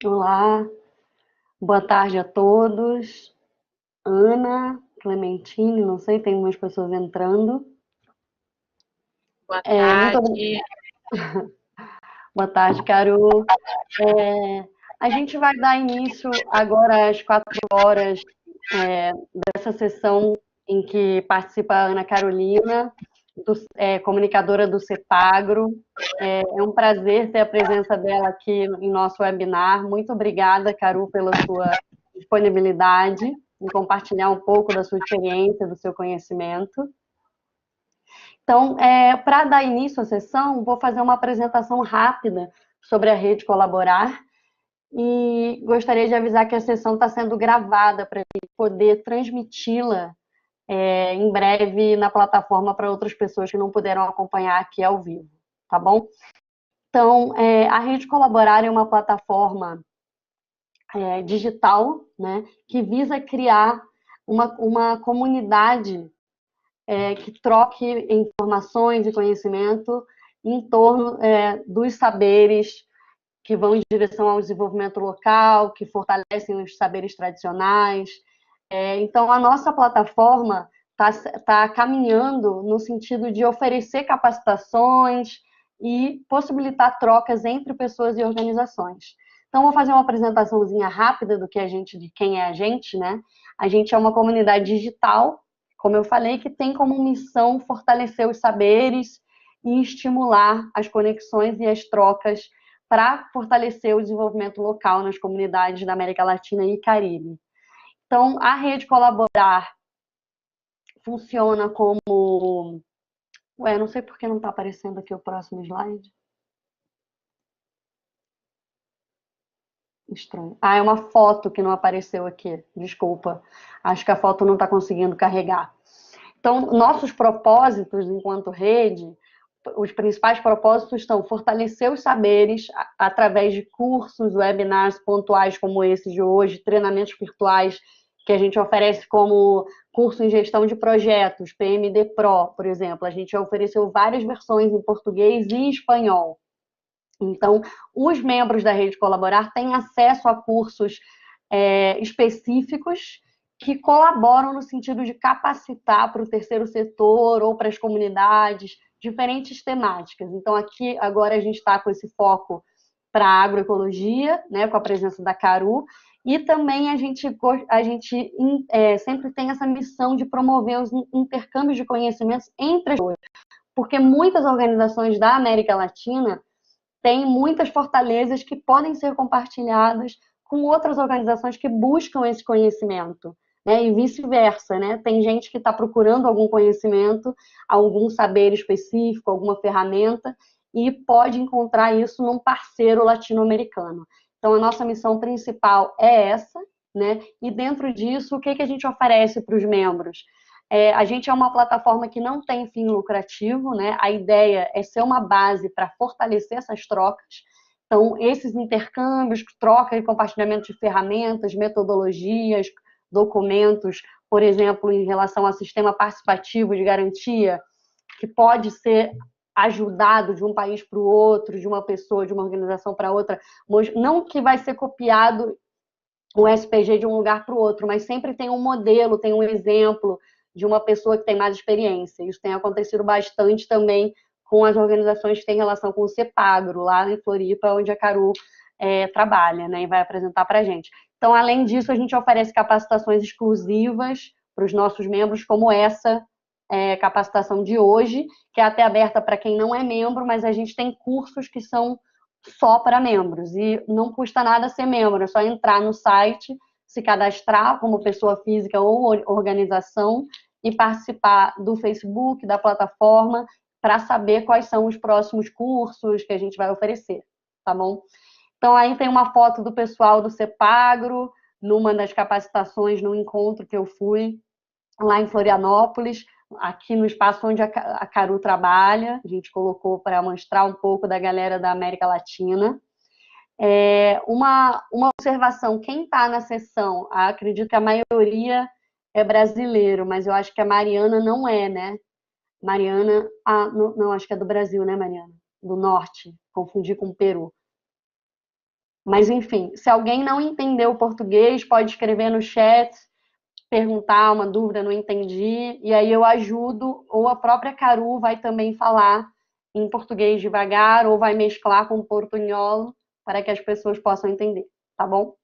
Olá, boa tarde a todos. Ana, Clementine, não sei, tem umas pessoas entrando. Boa Muito tarde. boa tarde, Caru. A gente vai dar início agora às 4 horas dessa sessão em que participa a Ana Carolina, comunicadora do CEPAGRO. É um prazer ter a presença dela aqui em nosso webinar. Muito obrigada, Caru, pela sua disponibilidade em compartilhar um pouco da sua experiência, do seu conhecimento. Então, para dar início à sessão, vou fazer uma apresentação rápida sobre a Rede Colaborar e gostaria de avisar que a sessão está sendo gravada para poder transmiti-la em breve na plataforma para outras pessoas que não puderam acompanhar aqui ao vivo, tá bom? Então, a Rede Colaborar é uma plataforma digital, né, que visa criar uma comunidade que troque informações e conhecimento em torno dos saberes que vão em direção ao desenvolvimento local, que fortalecem os saberes tradicionais. Então, a nossa plataforma está caminhando no sentido de oferecer capacitações e possibilitar trocas entre pessoas e organizações. Então, vou fazer uma apresentaçãozinha rápida do que de quem é a gente, né? A gente é uma comunidade digital, como eu falei, que tem como missão fortalecer os saberes e estimular as conexões e as trocas para fortalecer o desenvolvimento local nas comunidades da América Latina e Caribe. Então, a Rede Colaborar funciona como... não sei por que não está aparecendo aqui o próximo slide. Estranho. É uma foto que não apareceu aqui. Desculpa. Acho que a foto não está conseguindo carregar. Então, nossos propósitos enquanto rede, os principais propósitos estão fortalecer os saberes através de cursos, webinars pontuais como esse de hoje, treinamentos virtuais que a gente oferece como curso em gestão de projetos, PMD Pro, por exemplo. A gente já ofereceu várias versões em português e espanhol. Então, os membros da Rede Colaborar têm acesso a cursos específicos que colaboram no sentido de capacitar para o terceiro setor ou para as comunidades diferentes temáticas. Então, aqui agora a gente está com esse foco para a agroecologia, né, com a presença da Caru, e também a gente sempre tem essa missão de promover os intercâmbios de conhecimentos entre as pessoas, porque muitas organizações da América Latina têm muitas fortalezas que podem ser compartilhadas com outras organizações que buscam esse conhecimento, né? E vice-versa, né? Tem gente que está procurando algum conhecimento, algum saber específico, alguma ferramenta, e pode encontrar isso num parceiro latino-americano. Então, a nossa missão principal é essa, né? E dentro disso, o que a gente oferece para os membros? A gente é uma plataforma que não tem fim lucrativo, né? A ideia é ser uma base para fortalecer essas trocas. Então, esses intercâmbios, troca e compartilhamento de ferramentas, metodologias, documentos, por exemplo, em relação ao sistema participativo de garantia, que pode ser ajudado de um país para o outro, de uma pessoa, de uma organização para outra, não que vai ser copiado o SPG de um lugar para o outro, mas sempre tem um modelo, tem um exemplo de uma pessoa que tem mais experiência. Isso tem acontecido bastante também com as organizações que têm relação com o CEPAGRO, lá em Floripa, onde a Caru trabalha, né, e vai apresentar para a gente. Então, além disso, a gente oferece capacitações exclusivas para os nossos membros, como essa capacitação de hoje, que é até aberta para quem não é membro, mas a gente tem cursos que são só para membros, e não custa nada ser membro, é só entrar no site, se cadastrar como pessoa física ou organização e participar do Facebook, da plataforma, para saber quais são os próximos cursos que a gente vai oferecer, tá bom? Então, aí tem uma foto do pessoal do CEPAGRO, numa das capacitações, no encontro que eu fui, lá em Florianópolis, aqui no espaço onde a Caru trabalha, a gente colocou para mostrar um pouco da galera da América Latina. Uma observação, quem está na sessão, acredito que a maioria é brasileiro, mas eu acho que a Mariana não é, né? Mariana, não, acho que é do Brasil, né, Mariana? Do norte, confundi com o Peru. Mas, enfim, se alguém não entendeu o português, pode escrever no chat, perguntar uma dúvida, não entendi, e aí eu ajudo, ou a própria Caru vai também falar em português devagar, ou vai mesclar com o portunhol, para que as pessoas possam entender, tá bom?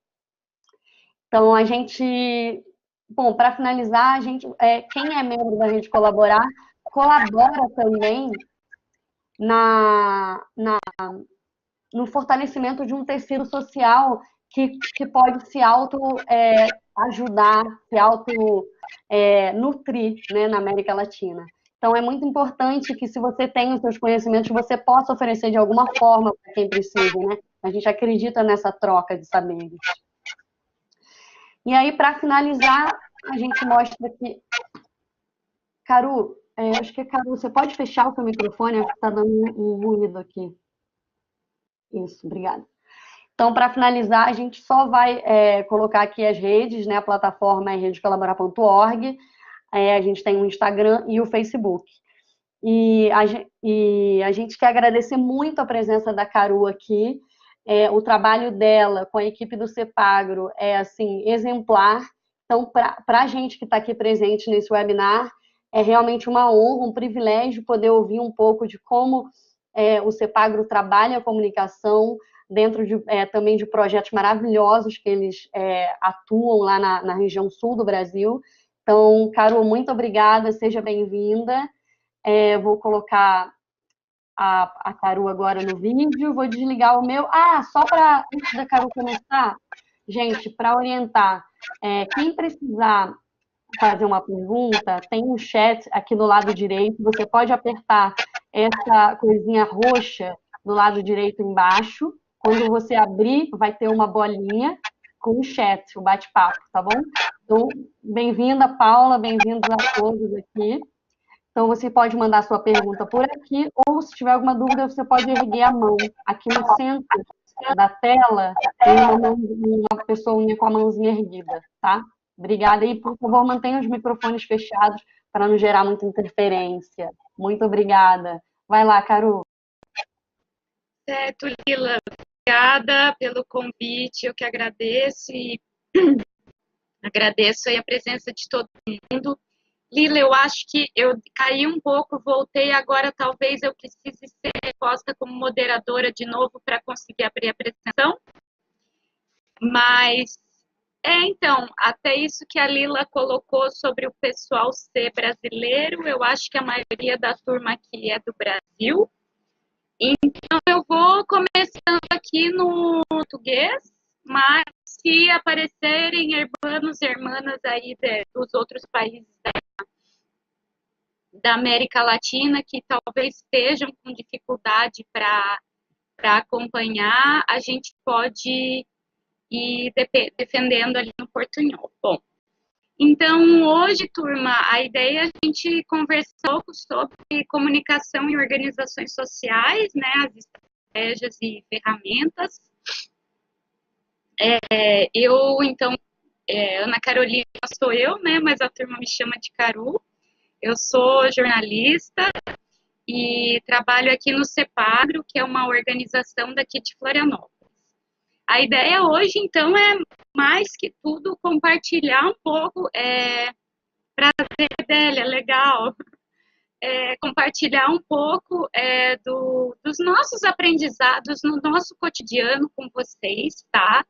Então, a gente... Bom, para finalizar, a gente, quem é membro da Rede Colaborar, colabora também no fortalecimento de um tecido social que pode se auto-ajudar, se auto-nutrir, né, na América Latina. Então, é muito importante que, se você tem os seus conhecimentos, você possa oferecer de alguma forma para quem precisa, né? A gente acredita nessa troca de saberes. E aí, para finalizar, a gente mostra aqui... Caru, acho que, Caru, você pode fechar o seu microfone? Acho que está dando um ruído aqui. Isso, obrigada. Então, para finalizar, a gente só vai colocar aqui as redes, né? A plataforma é redecolaborar.org, a gente tem o Instagram e o Facebook. E a gente quer agradecer muito a presença da Caru aqui. O trabalho dela com a equipe do CEPAGRO é, assim, exemplar. Então, para a gente que está aqui presente nesse webinar, é realmente uma honra, um privilégio poder ouvir um pouco de como o CEPAGRO trabalha a comunicação, dentro também de projetos maravilhosos que eles atuam lá na região sul do Brasil. Então, Caru, muito obrigada, seja bem-vinda. Vou colocar a Caru agora no vídeo, vou desligar o meu... só para, antes da Caru começar, gente, para orientar, quem precisar fazer uma pergunta, tem um chat aqui do lado direito, você pode apertar essa coisinha roxa do lado direito embaixo, quando você abrir, vai ter uma bolinha com o chat, o bate-papo, tá bom? Então, bem-vinda, Paula, bem-vindos a todos aqui. Então, você pode mandar sua pergunta por aqui, ou se tiver alguma dúvida, você pode erguer a mão. Aqui no centro da tela, tem uma pessoinha com a mãozinha erguida, tá? Obrigada. E, por favor, mantenha os microfones fechados para não gerar muita interferência. Muito obrigada. Vai lá, Caru. Certo, Lila. Obrigada pelo convite. Eu que agradeço e agradeço aí a presença de todo mundo. Lila, eu acho que eu caí um pouco, voltei agora, talvez eu precise ser posta como moderadora de novo para conseguir abrir a apresentação. Mas, então, até isso que a Lila colocou sobre o pessoal ser brasileiro, eu acho que a maioria da turma aqui é do Brasil. Então, eu vou começando aqui no português, mas se aparecerem irmãos e irmãs aí dos outros países da América Latina que talvez estejam com dificuldade para acompanhar, a gente pode ir defendendo ali no portunhol. Bom, então hoje, turma, a ideia é a gente conversar um pouco sobre comunicação em organizações sociais, né, as estratégias e ferramentas. Então, Ana Carolina sou eu, né, mas a turma me chama de Caru. Eu sou jornalista e trabalho aqui no CEPAGRO, que é uma organização daqui de Florianópolis. A ideia hoje, então, é, mais que tudo, compartilhar um pouco, prazer, Adélia, legal, compartilhar um pouco dos nossos aprendizados no nosso cotidiano com vocês, tá?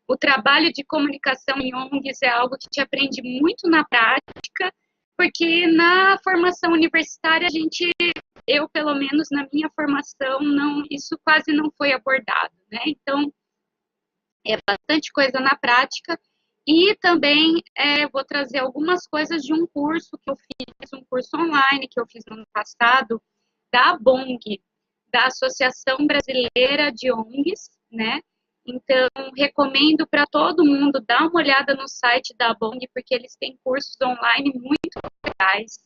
O trabalho de comunicação em ONGs é algo que te aprende muito na prática, porque na formação universitária eu pelo menos na minha formação, isso quase não foi abordado, né? Então, é bastante coisa na prática e também vou trazer algumas coisas de um curso que eu fiz, um curso online que eu fiz no ano passado, da ABONG, da Associação Brasileira de ONGs, né? Então, recomendo para todo mundo dar uma olhada no site da Bong, porque eles têm cursos online muito legais.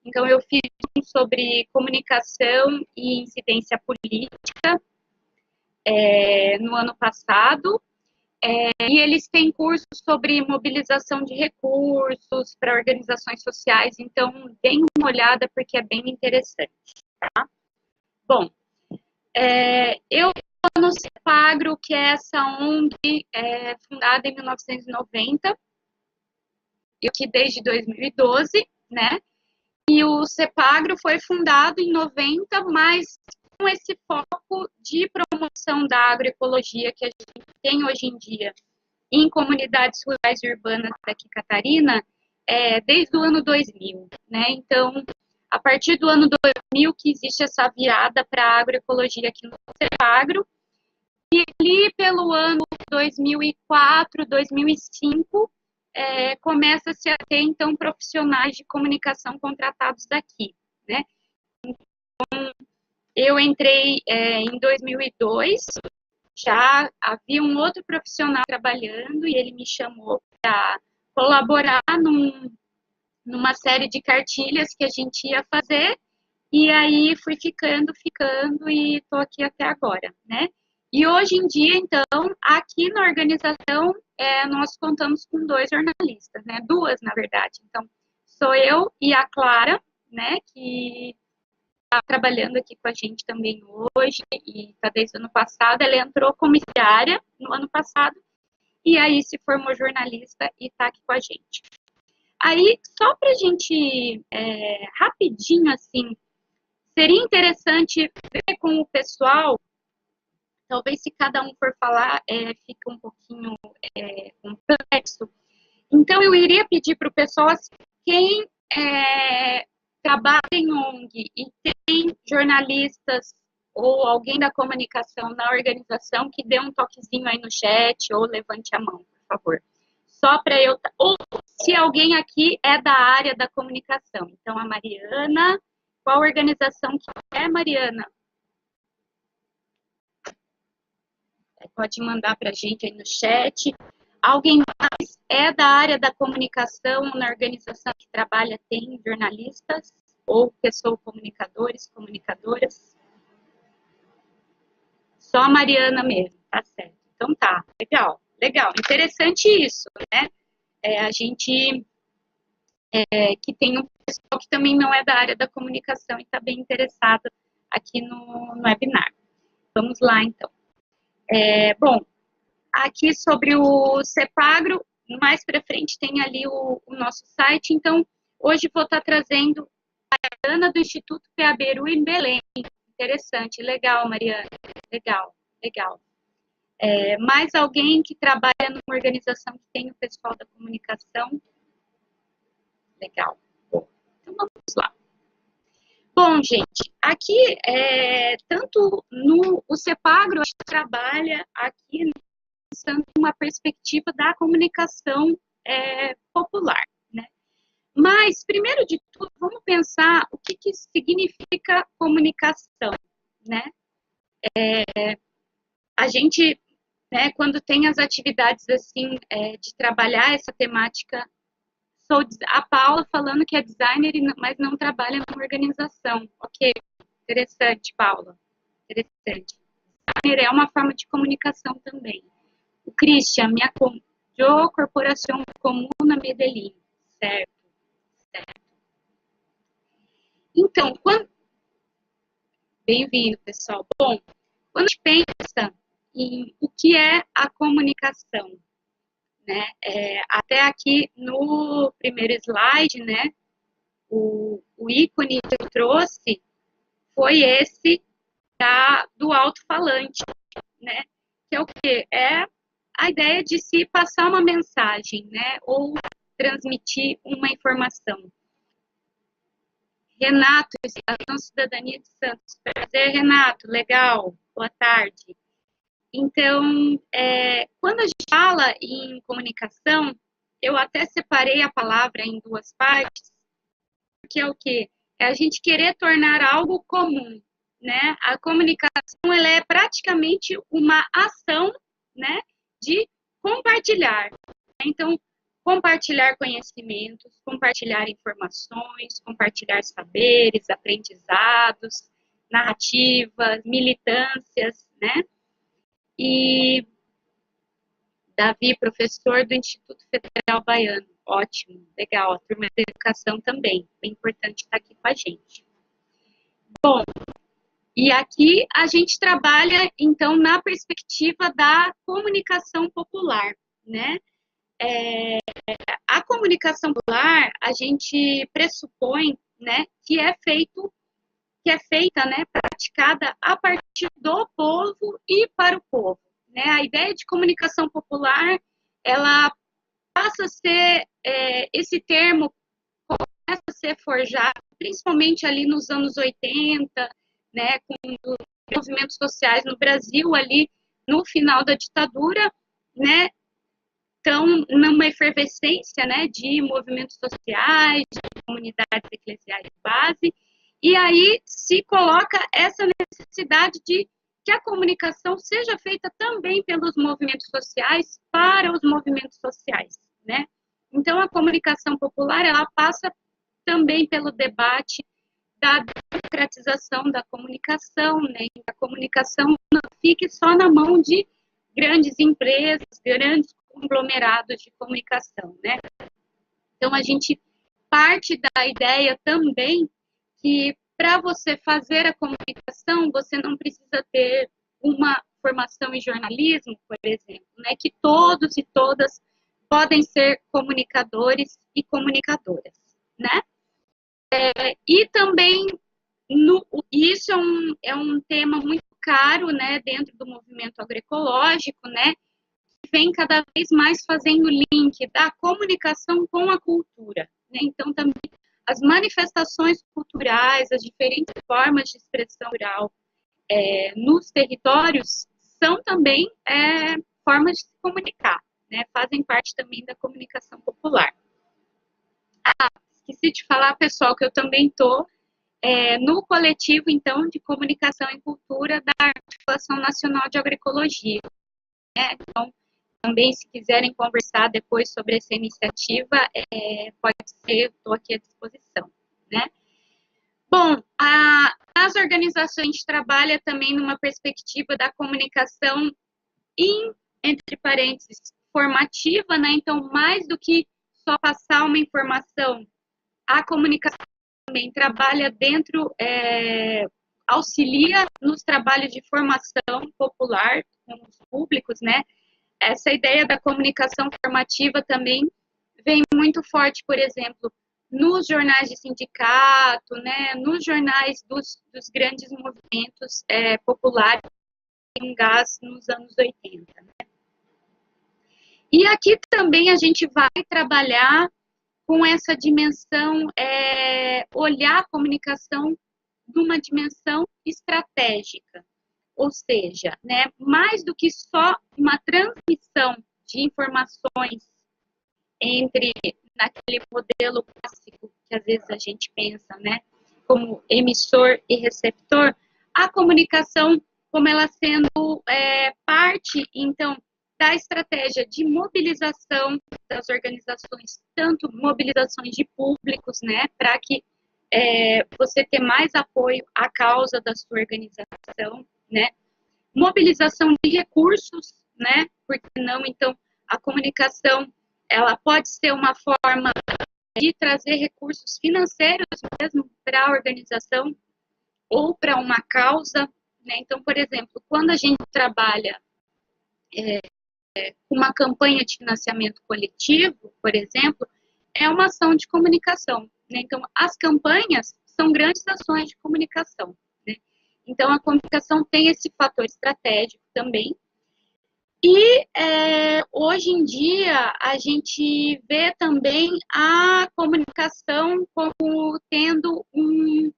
Então, eu fiz um sobre comunicação e incidência política no ano passado. E eles têm cursos sobre mobilização de recursos para organizações sociais. Então, deem uma olhada, porque é bem interessante. Tá? Bom, eu estou no CEPAGRO, que é essa ONG fundada em 1990, e aqui desde 2012, né? E o CEPAGRO foi fundado em 90, mas com esse foco de promoção da agroecologia que a gente tem hoje em dia em comunidades rurais e urbanas daqui Catarina, desde o ano 2000, né? Então, a partir do ano 2000 que existe essa virada para a agroecologia aqui no CEPAGRO, e ali pelo ano 2004, 2005, começa-se a ter, então, profissionais de comunicação contratados daqui, né? Então, eu entrei em 2002, já havia um outro profissional trabalhando e ele me chamou para colaborar numa série de cartilhas que a gente ia fazer, e aí fui ficando e estou aqui até agora, né? E hoje em dia, então, aqui na organização, nós contamos com 2 jornalistas, né? 2, na verdade. Então, sou eu e a Clara, né? Que está trabalhando aqui com a gente também hoje, e está desde o ano passado. Ela entrou como estagiária no ano passado, e aí se formou jornalista e está aqui com a gente. Aí, só para a gente, rapidinho, assim, seria interessante ver com o pessoal, talvez se cada um for falar, fica um pouquinho complexo. Então, eu iria pedir para o pessoal, assim, quem trabalha em ONG e tem jornalistas ou alguém da comunicação na organização, que dê um toquezinho aí no chat ou levante a mão, por favor. Só para eu... Ou se alguém aqui é da área da comunicação. Então, a Mariana... Qual organização que é, Mariana? Pode mandar para a gente aí no chat. Alguém mais é da área da comunicação na organização que trabalha, tem jornalistas ou pessoas comunicadores, comunicadoras? Só a Mariana mesmo, tá certo. Então tá, legal, legal. Interessante isso, né? A gente que tem um pessoal que também não é da área da comunicação e está bem interessado aqui no webinar. Vamos lá, então. Bom, aqui sobre o CEPAGRO, mais para frente tem ali o nosso site. Então, hoje vou estar trazendo a Ana do Instituto Peaberu em Belém. Interessante, legal, Mariana. Legal, legal. Mais alguém que trabalha numa organização que tem o pessoal da comunicação? Legal. Bom, então vamos lá. Bom, gente, aqui, tanto o CEPAGRO, a gente trabalha aqui pensando uma perspectiva da comunicação popular, né? Mas, primeiro de tudo, vamos pensar o que significa comunicação, né? A gente, né, quando tem as atividades, assim, de trabalhar essa temática, sou a Paula falando que é designer, mas não trabalha numa organização. Ok, interessante, Paula, interessante. Designer é uma forma de comunicação também. O Christian, minha corporação comum na Medellín, certo, certo. Então, bem-vindo, pessoal. Bom, quando a gente pensa em o que é a comunicação, né? Até aqui no primeiro slide, né? O ícone que eu trouxe foi esse do alto-falante, né? Que é o quê? É a ideia de se passar uma mensagem, né? Ou transmitir uma informação. Renato, Estação Cidadania de Santos. Prazer, Renato. Legal. Boa tarde. Então, quando a gente fala em comunicação, eu até separei a palavra em 2 partes, que é o quê? É a gente querer tornar algo comum, né? A comunicação, ela é praticamente uma ação, né, de compartilhar. Então, compartilhar conhecimentos, compartilhar informações, compartilhar saberes, aprendizados, narrativas, militâncias, né? E Davi, professor do Instituto Federal Baiano. Ótimo, legal. A turma de educação também. Bem importante estar aqui com a gente. Bom, e aqui a gente trabalha, então, na perspectiva da comunicação popular, né? A comunicação popular, a gente pressupõe, né, que é feita, né, praticada a partir do povo e para o povo, né? A ideia de comunicação popular, ela passa a ser, esse termo começa a ser forjado, principalmente ali nos anos 80, né, com os movimentos sociais no Brasil, ali no final da ditadura, né, então, numa efervescência, né, de movimentos sociais, de comunidades eclesiais de base, e aí se coloca essa necessidade de que a comunicação seja feita também pelos movimentos sociais para os movimentos sociais, né? Então, a comunicação popular, ela passa também pelo debate da democratização da comunicação, né? A comunicação não fique só na mão de grandes empresas, grandes conglomerados de comunicação, né? Então, a gente parte da ideia também que para você fazer a comunicação, você não precisa ter uma formação em jornalismo, por exemplo, né? Que todos e todas podem ser comunicadores e comunicadoras, né? E também, isso é um tema muito caro, né, dentro do movimento agroecológico, né, que vem cada vez mais fazendo link da comunicação com a cultura, né? Então, também as manifestações culturais, as diferentes formas de expressão oral nos territórios são também formas de se comunicar, né? Fazem parte também da comunicação popular. Esqueci de falar, pessoal, que eu também estou no coletivo, então, de comunicação e cultura da Articulação Nacional de Agroecologia, né? Então, também, se quiserem conversar depois sobre essa iniciativa, pode ser, estou aqui à disposição, né? Bom, as organizações, a gente trabalha também numa perspectiva da comunicação entre parênteses, formativa, né? Então, mais do que só passar uma informação, a comunicação também trabalha dentro, auxilia nos trabalhos de formação popular com os públicos, né? Essa ideia da comunicação formativa também vem muito forte, por exemplo, nos jornais de sindicato, né, nos jornais dos grandes movimentos populares em gás nos anos 80. Né? E aqui também a gente vai trabalhar com essa dimensão, olhar a comunicação numa dimensão estratégica. Ou seja, né, mais do que só uma transmissão de informações entre, naquele modelo clássico que às vezes a gente pensa, né, como emissor e receptor, a comunicação como ela sendo parte, então, da estratégia de mobilização das organizações, tanto mobilizações de públicos, né, para que você ter mais apoio à causa da sua organização, né? Mobilização de recursos, né? Porque não, então, a comunicação, ela pode ser uma forma de trazer recursos financeiros mesmo para a organização ou para uma causa, né? Então, por exemplo, quando a gente trabalha uma campanha de financiamento coletivo, por exemplo, é uma ação de comunicação, né? Então, as campanhas são grandes ações de comunicação, né? Então, a comunicação tem esse fator estratégico também. E, hoje em dia, a gente vê também a comunicação como tendo um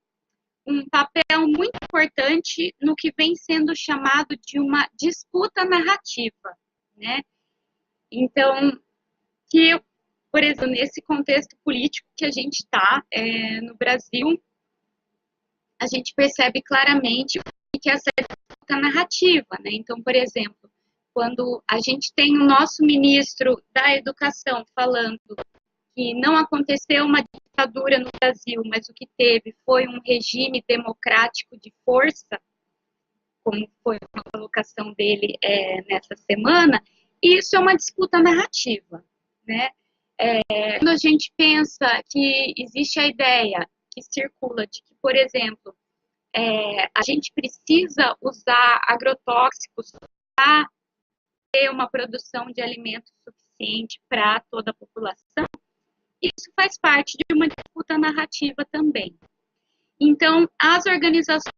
papel muito importante no que vem sendo chamado de uma disputa narrativa, né? Então, que, por exemplo, nesse contexto político que a gente está no Brasil, a gente percebe claramente que essa disputa narrativa, né? Então, por exemplo, quando a gente tem o nosso ministro da Educação falando que não aconteceu uma ditadura no Brasil, mas o que teve foi um regime democrático de força, como foi a colocação dele nessa semana, e isso é uma disputa narrativa, né? Quando a gente pensa que existe a ideia que circula de que, por exemplo, a gente precisa usar agrotóxicos para ter uma produção de alimentos suficiente para toda a população, isso faz parte de uma disputa narrativa também. Então, as organizações,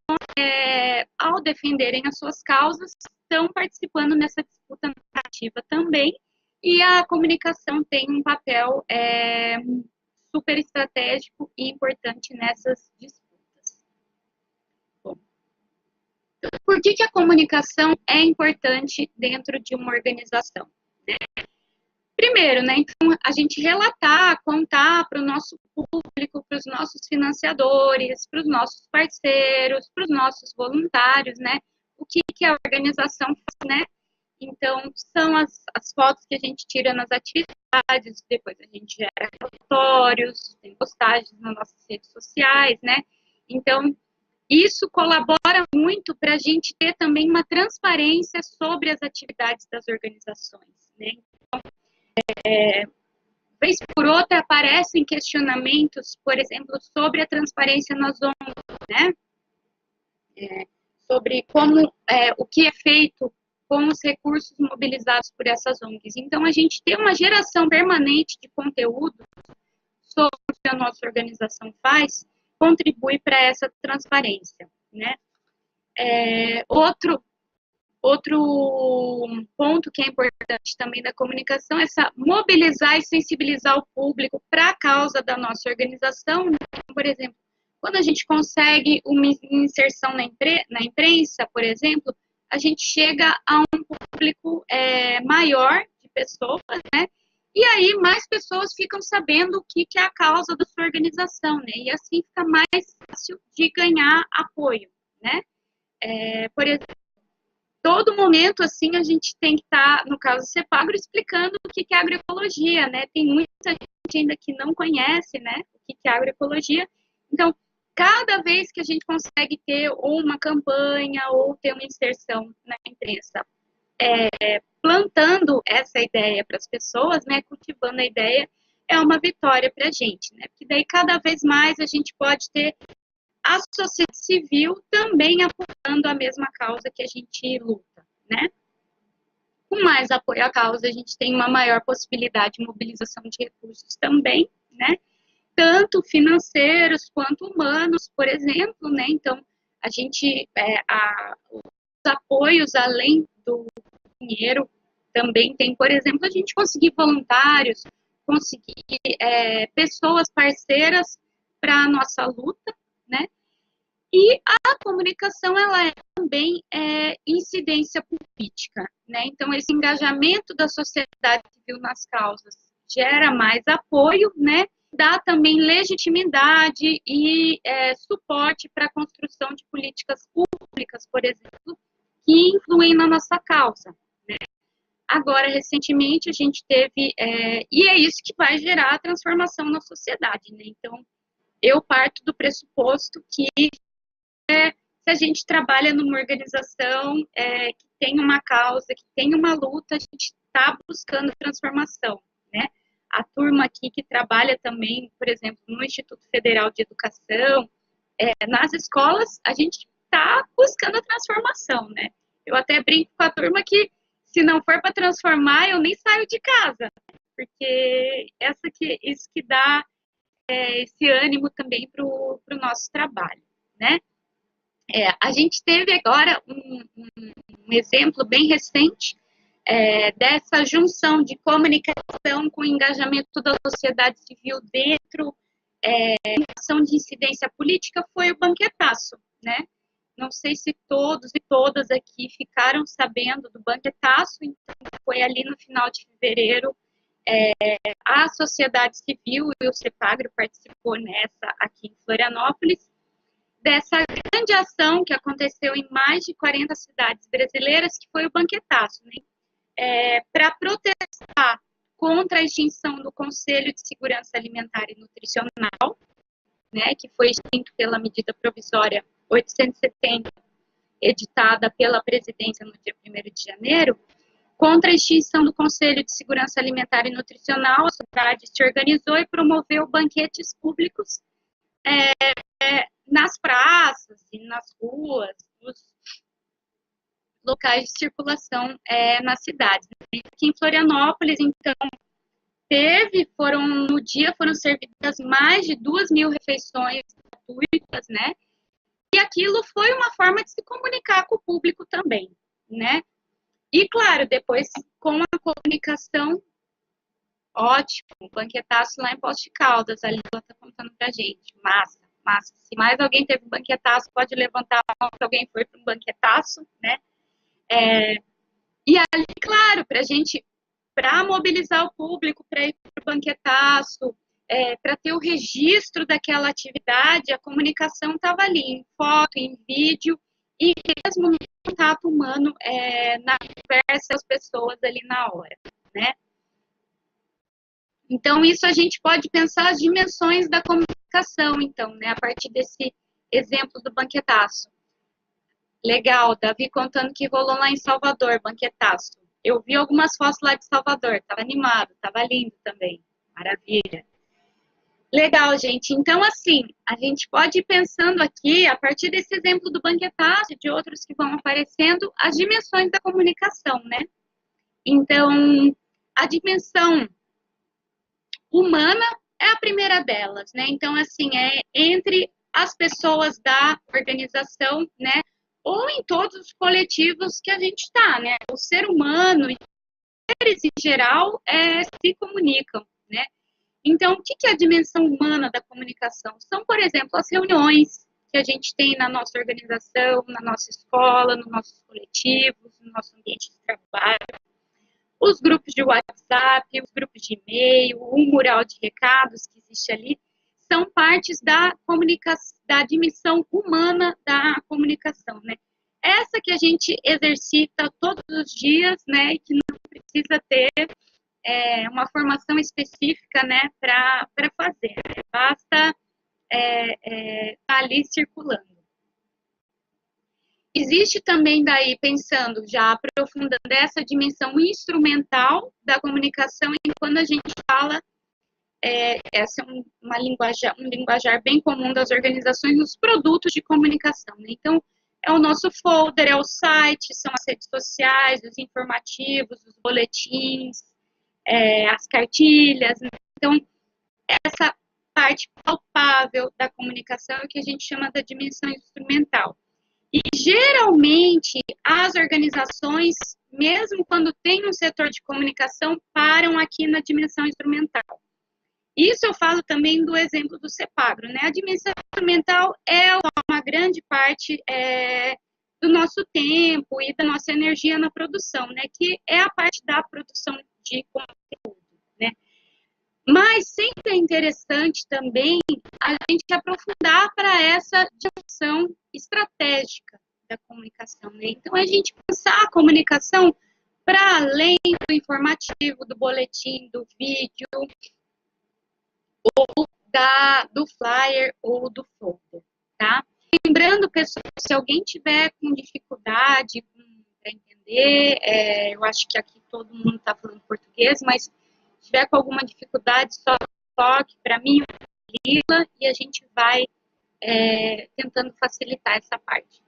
ao defenderem as suas causas, estão participando nessa disputa narrativa também, e a comunicação tem um papel super estratégico e importante nessas disputas. Bom, por que a comunicação é importante dentro de uma organização? Né? Primeiro, né, então, a gente relatar, contar para o nosso público, para os nossos financiadores, para os nossos parceiros, para os nossos voluntários, né, o que a organização faz, né? Então, são as fotos que a gente tira nas atividades, depois a gente gera relatórios, tem postagens nas nossas redes sociais, né? Então, isso colabora muito para a gente ter também uma transparência sobre as atividades das organizações, né? Então, vez por outra aparecem questionamentos, por exemplo, sobre a transparência nas ONGs, né? Sobre como, o que é feito com os recursos mobilizados por essas ONGs. Então, a gente tem uma geração permanente de conteúdo sobre o que a nossa organização faz, contribui para essa transparência, né? Outro ponto que é importante também da comunicação é mobilizar e sensibilizar o público para a causa da nossa organização. Por exemplo, quando a gente consegue uma inserção na imprensa, por exemplo, a gente chega a um público maior de pessoas, né? E aí mais pessoas ficam sabendo o que é a causa da sua organização, né? E assim fica mais fácil de ganhar apoio, né? Por exemplo, todo momento, assim, a gente tem que estar, no caso do CEPAGRO, explicando o que é agroecologia, né? Tem muita gente ainda que não conhece, né, o que é agroecologia. Então, cada vez que a gente consegue ter ou uma campanha ou ter uma inserção na imprensa, plantando essa ideia para as pessoas, né, cultivando a ideia, é uma vitória para a gente, né? Porque daí, cada vez mais, a gente pode ter a sociedade civil também apoiando a mesma causa que a gente luta, né? Com mais apoio à causa, a gente tem uma maior possibilidade de mobilização de recursos também, né? Tanto financeiros quanto humanos, por exemplo, né? Então, a gente, os apoios, além do dinheiro, também tem, por exemplo, a gente conseguir voluntários, conseguir pessoas parceiras para a nossa luta, né? E a comunicação, ela também incidência política, né? Então, esse engajamento da sociedade civil nas causas gera mais apoio, né? Dá também legitimidade e suporte para a construção de políticas públicas, por exemplo, que influem na nossa causa, né? Agora, recentemente, a gente teve, e é isso que vai gerar a transformação na sociedade, né? Então, eu parto do pressuposto que se a gente trabalha numa organização que tem uma causa, que tem uma luta, a gente está buscando transformação, né? A turma aqui que trabalha também, por exemplo, no Instituto Federal de Educação, nas escolas, a gente está buscando a transformação, né? Eu até brinco com a turma que, se não for para transformar, eu nem saio de casa, porque isso que dá esse ânimo também para o nosso trabalho, né? A gente teve agora um exemplo bem recente dessa junção de comunicação com engajamento da sociedade civil dentro da ação de incidência política, foi o banquetaço, né? Não sei se todos e todas aqui ficaram sabendo do banquetaço, então foi ali no final de fevereiro, a sociedade civil e o CEPAGRO participou nessa aqui em Florianópolis, dessa grande ação que aconteceu em mais de 40 cidades brasileiras, que foi o banquetaço, né? para protestar contra a extinção do Conselho de Segurança Alimentar e Nutricional, né, que foi extinto pela medida provisória 870, editada pela presidência no dia 1º de janeiro, contra a extinção do Conselho de Segurança Alimentar e Nutricional, a sociedade se organizou e promoveu banquetes públicos nas praças e nas ruas, nos locais de circulação nas cidades. Aqui em Florianópolis, então, no dia foram servidas mais de 2.000 refeições gratuitas, né? E aquilo foi uma forma de se comunicar com o público também, né? E, claro, depois, com a comunicação, ótimo, banquetaço lá em Poços de Caldas, ali ela está contando pra gente, massa. Se mais alguém teve um banquetaço, pode levantar a mão se alguém foi para um banquetaço, né? E ali, claro, para mobilizar o público, para ir para o banquetaço, para ter o registro daquela atividade, a comunicação estava ali, em foto, em vídeo, e mesmo no contato humano, na conversa, as pessoas ali na hora, né? Então, isso a gente pode pensar as dimensões da comunicação, então, né, a partir desse exemplo do banquetaço. Legal, Davi contando que rolou lá em Salvador, banquetaço. Eu vi algumas fotos lá de Salvador, estava animado, estava lindo também. Maravilha. Legal, gente. Então, assim, a gente pode ir pensando aqui, a partir desse exemplo do banquetaço e de outros que vão aparecendo, as dimensões da comunicação, né? Então, a dimensão humana é a primeira delas, né? Então, assim, entre as pessoas da organização, né? Ou em todos os coletivos que a gente está, né? O ser humano, seres em geral, se comunicam, né? Então, o que é a dimensão humana da comunicação? São, por exemplo, as reuniões que a gente tem na nossa organização, na nossa escola, nos nossos coletivos, no nosso ambiente de trabalho, os grupos de WhatsApp, os grupos de e-mail, o mural de recados que existe ali, são partes da comunicação, da dimensão humana da comunicação, né? Essa que a gente exercita todos os dias, né, e que não precisa ter uma formação específica, né, para fazer, né? Basta estar ali circulando. Existe também daí, pensando, já aprofundando essa dimensão instrumental da comunicação, e quando a gente fala, essa é um linguajar bem comum das organizações, nos produtos de comunicação, né? Então, é o nosso folder, é o site, são as redes sociais, os informativos, os boletins, as cartilhas, né? Então, essa parte palpável da comunicação é o que a gente chama da dimensão instrumental. E, geralmente, as organizações, mesmo quando tem um setor de comunicação, param aqui na dimensão instrumental. Isso eu falo também do exemplo do CEPAGRO, né? A dimensão instrumental é uma grande parte do nosso tempo e da nossa energia na produção, né? Que é a parte da produção de conteúdo, né? Mas sempre é interessante também a gente aprofundar para essa dimensão estratégica da comunicação, né? Então, a gente pensar a comunicação para além do informativo, do boletim, do vídeo, ou do flyer ou do folder, tá? Lembrando, pessoal, se alguém tiver com dificuldade para entender, eu acho que aqui todo mundo está falando português, mas se tiver com alguma dificuldade, só toque para mim, Lila, e a gente vai tentando facilitar essa parte.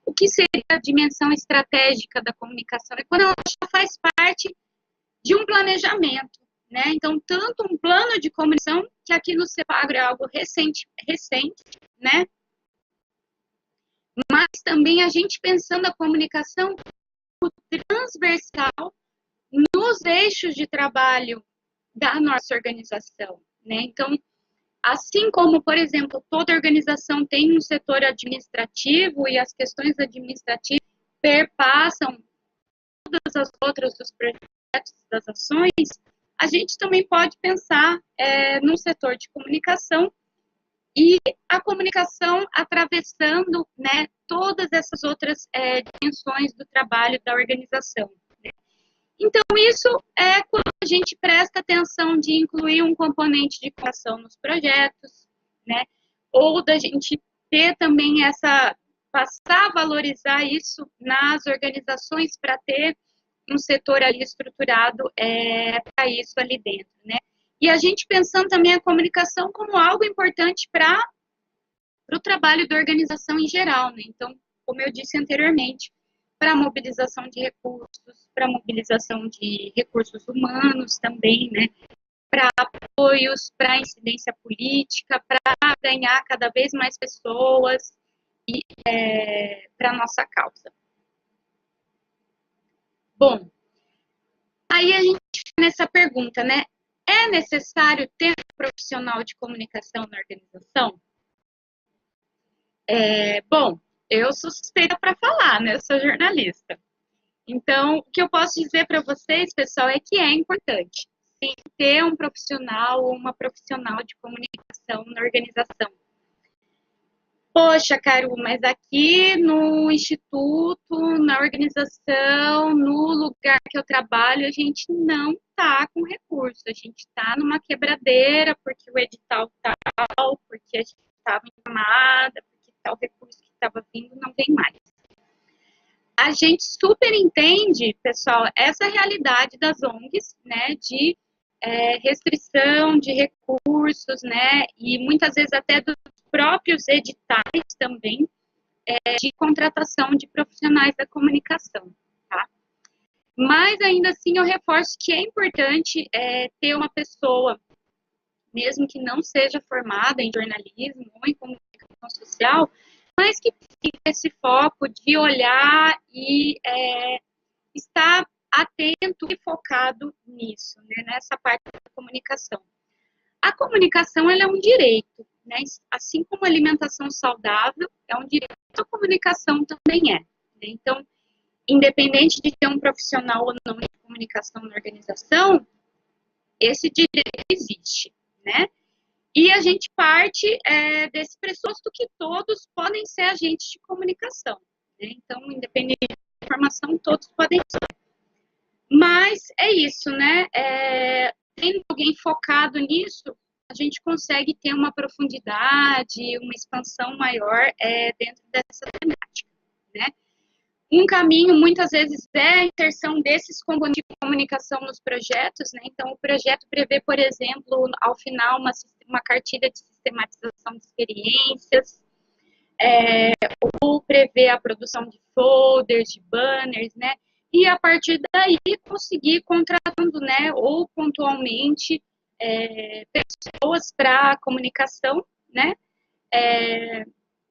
O que seria a dimensão estratégica da comunicação? É quando ela já faz parte de um planejamento, né? Então, tanto um plano de comunicação, que aqui no CEPAGRO é algo recente, né? Mas também a gente pensando a comunicação transversal nos eixos de trabalho da nossa organização, né? Então, assim como, por exemplo, toda organização tem um setor administrativo e as questões administrativas perpassam todas as outras dos projetos, das ações, a gente também pode pensar num setor de comunicação e a comunicação atravessando, né, todas essas outras dimensões do trabalho da organização, né? Então, isso é quando a gente presta atenção de incluir um componente de comunicação nos projetos, né? Ou da gente ter também passar a valorizar isso nas organizações para ter um setor ali estruturado para isso ali dentro, né? E a gente pensando também a comunicação como algo importante para o trabalho da organização em geral, né? Então, como eu disse anteriormente, para mobilização de recursos, para mobilização de recursos humanos também, né? Para apoios, para incidência política, para ganhar cada vez mais pessoas e para a nossa causa. Bom, aí a gente fica nessa pergunta, né? É necessário ter um profissional de comunicação na organização? Bom, eu sou suspeita para falar, né? Eu sou jornalista. Então, o que eu posso dizer para vocês, pessoal, é que é importante sim, ter um profissional ou uma profissional de comunicação na organização. Poxa, Caru, mas aqui no instituto, na organização, no lugar que eu trabalho, a gente não está com recurso, a gente está numa quebradeira, porque o edital tal, porque a gente estava em chamada, porque tal recurso que estava vindo não vem mais. A gente super entende, pessoal, essa realidade das ONGs, né, de restrição de recursos, né, e muitas vezes até dos próprios editais também de contratação de profissionais da comunicação, tá? Mas ainda assim eu reforço que é importante ter uma pessoa, mesmo que não seja formada em jornalismo ou em comunicação social, mas que tenha esse foco de olhar e estar atento e focado nisso, né, nessa parte da comunicação. A comunicação ela é um direito, né? Assim como a alimentação saudável é um direito, a comunicação também é. Né? Então, independente de ter um profissional ou não de comunicação na organização, esse direito existe, né? E a gente parte desse pressuposto que todos podem ser agentes de comunicação. Né? Então, independente da informação, todos podem ser. Mas é isso, né? Tendo alguém focado nisso, a gente consegue ter uma profundidade, uma expansão maior dentro dessa temática, né? Um caminho, muitas vezes, é a inserção desses componentes de comunicação nos projetos, né? Então, o projeto prevê, por exemplo, ao final, uma cartilha de sistematização de experiências, ou prevê a produção de folders, de banners, né? E, a partir daí, conseguir contratando, né? Ou pontualmente, pessoas para comunicação, né?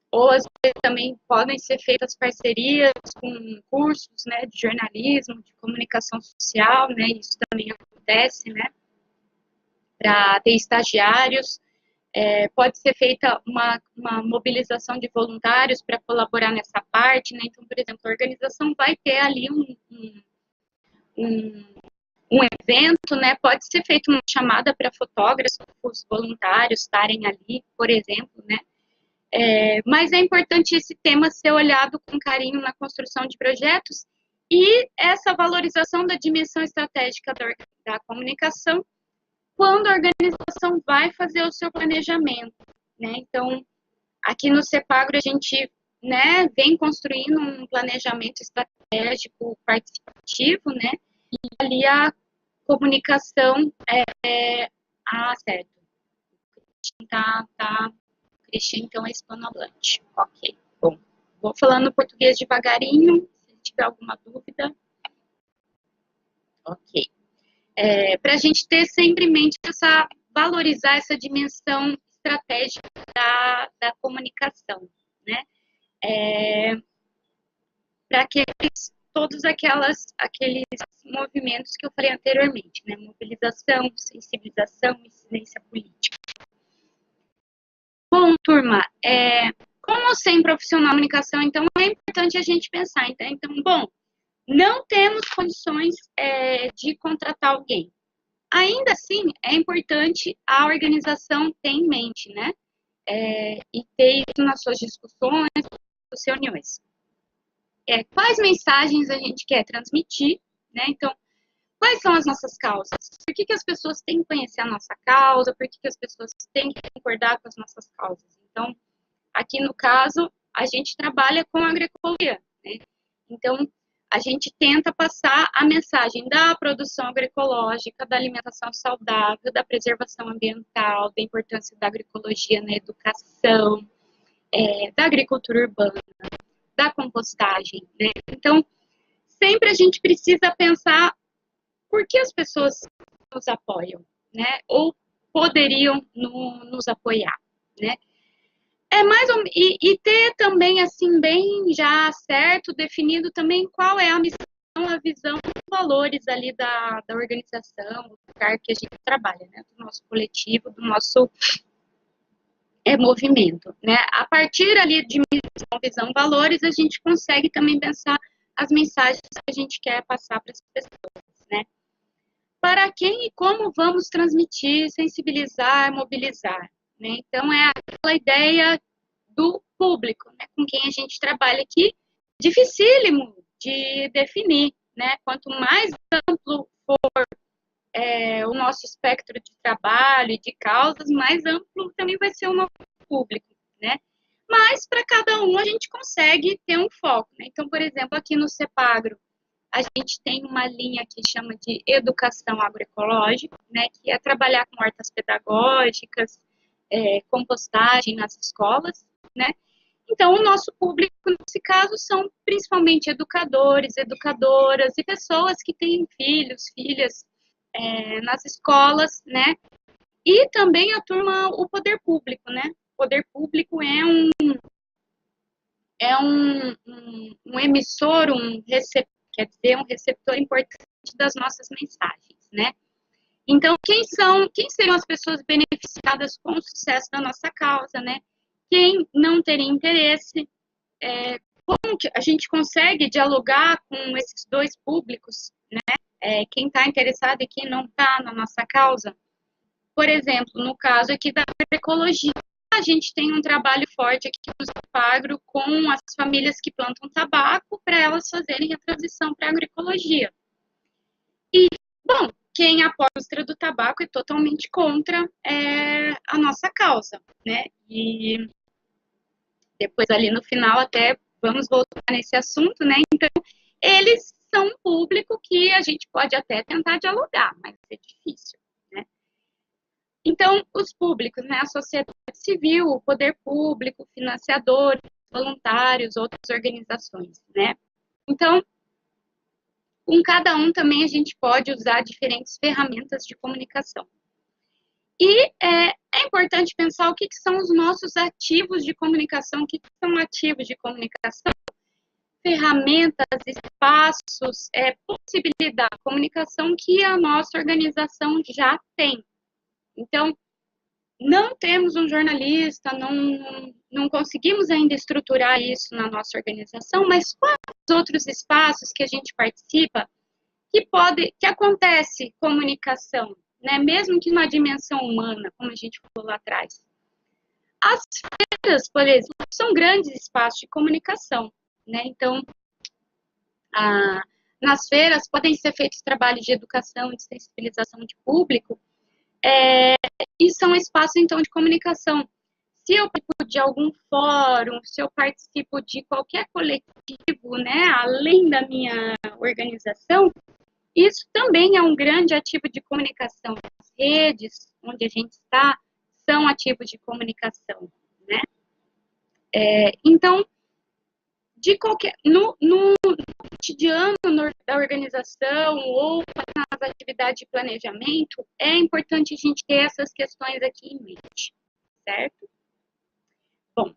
Ou às vezes também podem ser feitas parcerias com cursos, né, de jornalismo, de comunicação social, né, isso também acontece, né, para ter estagiários. Pode ser feita uma mobilização de voluntários para colaborar nessa parte, né, então, por exemplo, a organização vai ter ali um evento, né, pode ser feita uma chamada para fotógrafos voluntários estarem ali, por exemplo, né, mas é importante esse tema ser olhado com carinho na construção de projetos e essa valorização da dimensão estratégica da comunicação quando a organização vai fazer o seu planejamento, né? Então, aqui no CEPAGRO a gente, né, vem construindo um planejamento estratégico participativo, né? E ali a comunicação certo. Christian, então, é hispanohablante. Ok, bom. Vou falando português devagarinho, se tiver alguma dúvida. Ok. Para a gente ter sempre em mente valorizar essa dimensão estratégica da comunicação, né? Para todos aqueles movimentos que eu falei anteriormente, né? Mobilização, sensibilização, incidência política. Bom, turma, como sem profissional de comunicação, então é importante a gente pensar. Então, bom, não temos condições de contratar alguém. Ainda assim, é importante a organização ter em mente, né? E ter isso nas suas discussões, nas suas reuniões. Quais mensagens a gente quer transmitir, né? Então, quais são as nossas causas? Por que as pessoas têm que conhecer a nossa causa? Por que as pessoas têm que concordar com as nossas causas? Então, aqui no caso, a gente trabalha com agroecologia, né? Então, a gente tenta passar a mensagem da produção agroecológica, da alimentação saudável, da preservação ambiental, da importância da agroecologia na educação, da agricultura urbana, da compostagem, né? Então, sempre a gente precisa pensar por que as pessoas nos apoiam, né? Ou poderiam nos apoiar, né? E ter também, assim, bem já certo, definido também qual é a missão, a visão, os valores ali da organização, do lugar que a gente trabalha, né? Do nosso coletivo, do nosso movimento, né? A partir ali de missão, visão, valores, a gente consegue também pensar as mensagens que a gente quer passar para as pessoas, né? Para quem e como vamos transmitir, sensibilizar, mobilizar, né? Então, é aquela ideia do público, né, com quem a gente trabalha aqui, dificílimo de definir, né? Quanto mais amplo for o nosso espectro de trabalho e de causas, mais amplo também vai ser o nosso público, né? Mas para cada um a gente consegue ter um foco, né? Então, por exemplo, aqui no CEPAGRO, a gente tem uma linha que chama de educação agroecológica, né? Que é trabalhar com hortas pedagógicas, compostagem nas escolas, né? Então, o nosso público, nesse caso, são principalmente educadores, educadoras e pessoas que têm filhos, filhas nas escolas, né? E também a turma, o poder público, né? O poder público um emissor, quer dizer, um receptor importante das nossas mensagens, né? Então, quem seriam as pessoas beneficiadas com o sucesso da nossa causa, né? Quem não teria interesse, como que a gente consegue dialogar com esses dois públicos, né? Quem está interessado e quem não está na nossa causa. Por exemplo, no caso aqui da agroecologia, a gente tem um trabalho forte aqui no CEPAGRO com as famílias que plantam tabaco para elas fazerem a transição para a agroecologia. E, bom, quem apoia a indústria do tabaco é totalmente contra a nossa causa, né? E depois ali no final até vamos voltar nesse assunto, né? Então, eles são um público que a gente pode até tentar dialogar, mas é difícil, né? Então, os públicos, né? A sociedade civil, o poder público, financiadores, voluntários, outras organizações, né? Então, com cada um também a gente pode usar diferentes ferramentas de comunicação. E é importante pensar o que são os nossos ativos de comunicação, o que são ativos de comunicação, ferramentas, espaços, possibilidade de comunicação que a nossa organização já tem. Então, não temos um jornalista, não conseguimos ainda estruturar isso na nossa organização, mas quais outros espaços que a gente participa que acontece comunicação, né? Mesmo que numa dimensão humana, como a gente falou lá atrás. As feiras, por exemplo, são grandes espaços de comunicação, né? Então, nas feiras podem ser feitos trabalhos de educação, de sensibilização de público, e são espaços, então, de comunicação. Se eu participo de algum fórum, se eu participo de qualquer coletivo, né, além da minha organização, isso também é um grande ativo de comunicação. As redes onde a gente está são ativos de comunicação, né? Então, no cotidiano da organização ou nas atividades de planejamento, é importante a gente ter essas questões aqui em mente, certo? Bom,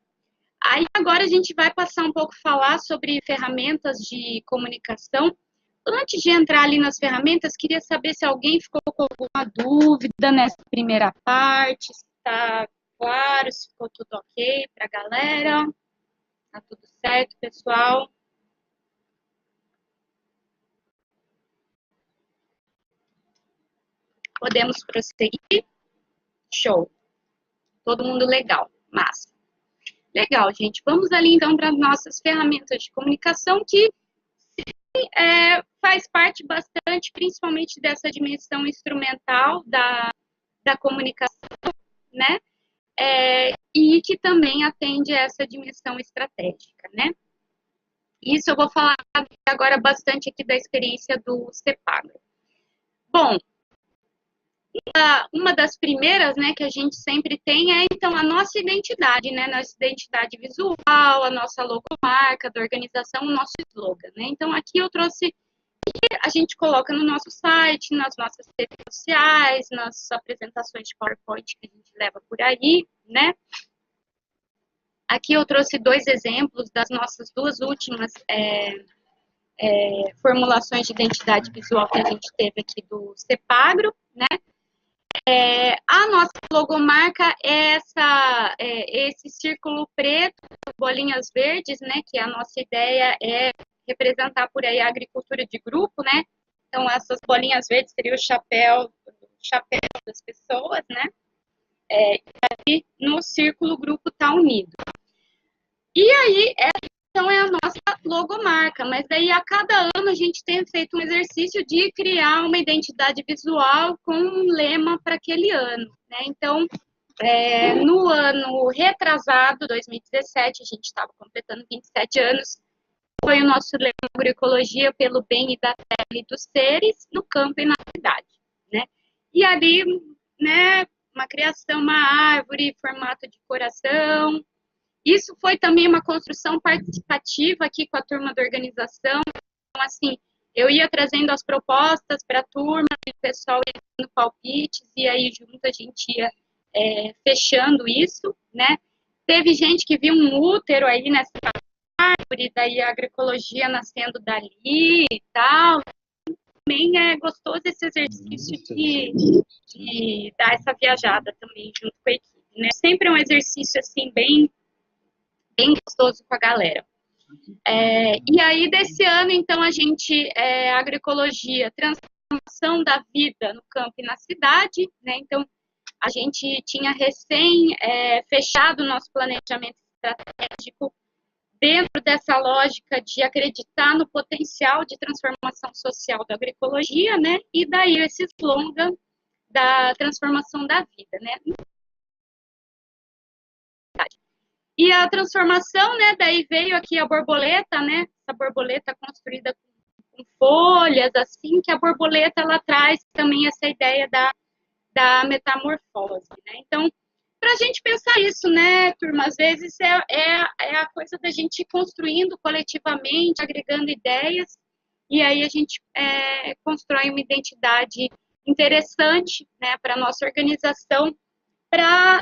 aí agora a gente vai passar um pouco a falar sobre ferramentas de comunicação. Antes de entrar ali nas ferramentas, queria saber se alguém ficou com alguma dúvida nessa primeira parte, se está claro, se ficou tudo ok para a galera. Tá tudo certo, pessoal? Podemos prosseguir? Show. Todo mundo legal, massa. Legal, gente. Vamos ali então para as nossas ferramentas de comunicação que faz parte bastante, principalmente dessa dimensão instrumental da comunicação, né? E que também atende a essa dimensão estratégica, né? Isso eu vou falar agora bastante aqui da experiência do CEPAGRO. Bom, uma das primeiras, né, que a gente sempre tem é, então, a nossa identidade, né, nossa identidade visual, a nossa logomarca da organização, o nosso slogan, né. Então, aqui eu trouxe, a gente coloca no nosso site, nas nossas redes sociais, nas apresentações de PowerPoint que a gente leva por aí, né. Aqui eu trouxe 2 exemplos das nossas 2 últimas formulações de identidade visual que a gente teve aqui do CEPAGRO, né. A nossa logomarca é esse círculo preto, bolinhas verdes, né, que a nossa ideia é representar por aí a agricultura de grupo, né, então essas bolinhas verdes seria o chapéu das pessoas, né, e no círculo o grupo está unido. E aí, então é a nossa logomarca, mas daí a cada ano a gente tem feito um exercício de criar uma identidade visual com um lema para aquele ano, né? Então, no ano retrasado, 2017, a gente estava completando 27 anos, foi o nosso lema Agroecologia pelo bem e da terra e dos seres, no campo e na cidade, né? E ali, né, uma criação, uma árvore, formato de coração. Isso foi também uma construção participativa aqui com a turma da organização. Então, assim, eu ia trazendo as propostas para a turma, o pessoal ia dando palpites, e aí junto a gente ia fechando isso, né? Teve gente que viu um útero aí nessa árvore, daí a agroecologia nascendo dali e tal. Também é gostoso esse exercício de dar essa viajada também junto com a equipe, né? Sempre é um exercício, assim, bem gostoso com a galera. E aí, desse ano, então, a gente, agroecologia, transformação da vida no campo e na cidade, né? Então, a gente tinha recém fechado o nosso planejamento estratégico dentro dessa lógica de acreditar no potencial de transformação social da agroecologia, né? E daí esse slogan da transformação da vida, né? E a transformação, né, daí veio aqui a borboleta, né, essa borboleta construída com folhas, assim, que a borboleta, ela traz também essa ideia da metamorfose, né. Então, para a gente pensar isso, né, turma, às vezes é a coisa da gente ir construindo coletivamente, agregando ideias, e aí a gente constrói uma identidade interessante, né, para a nossa organização, para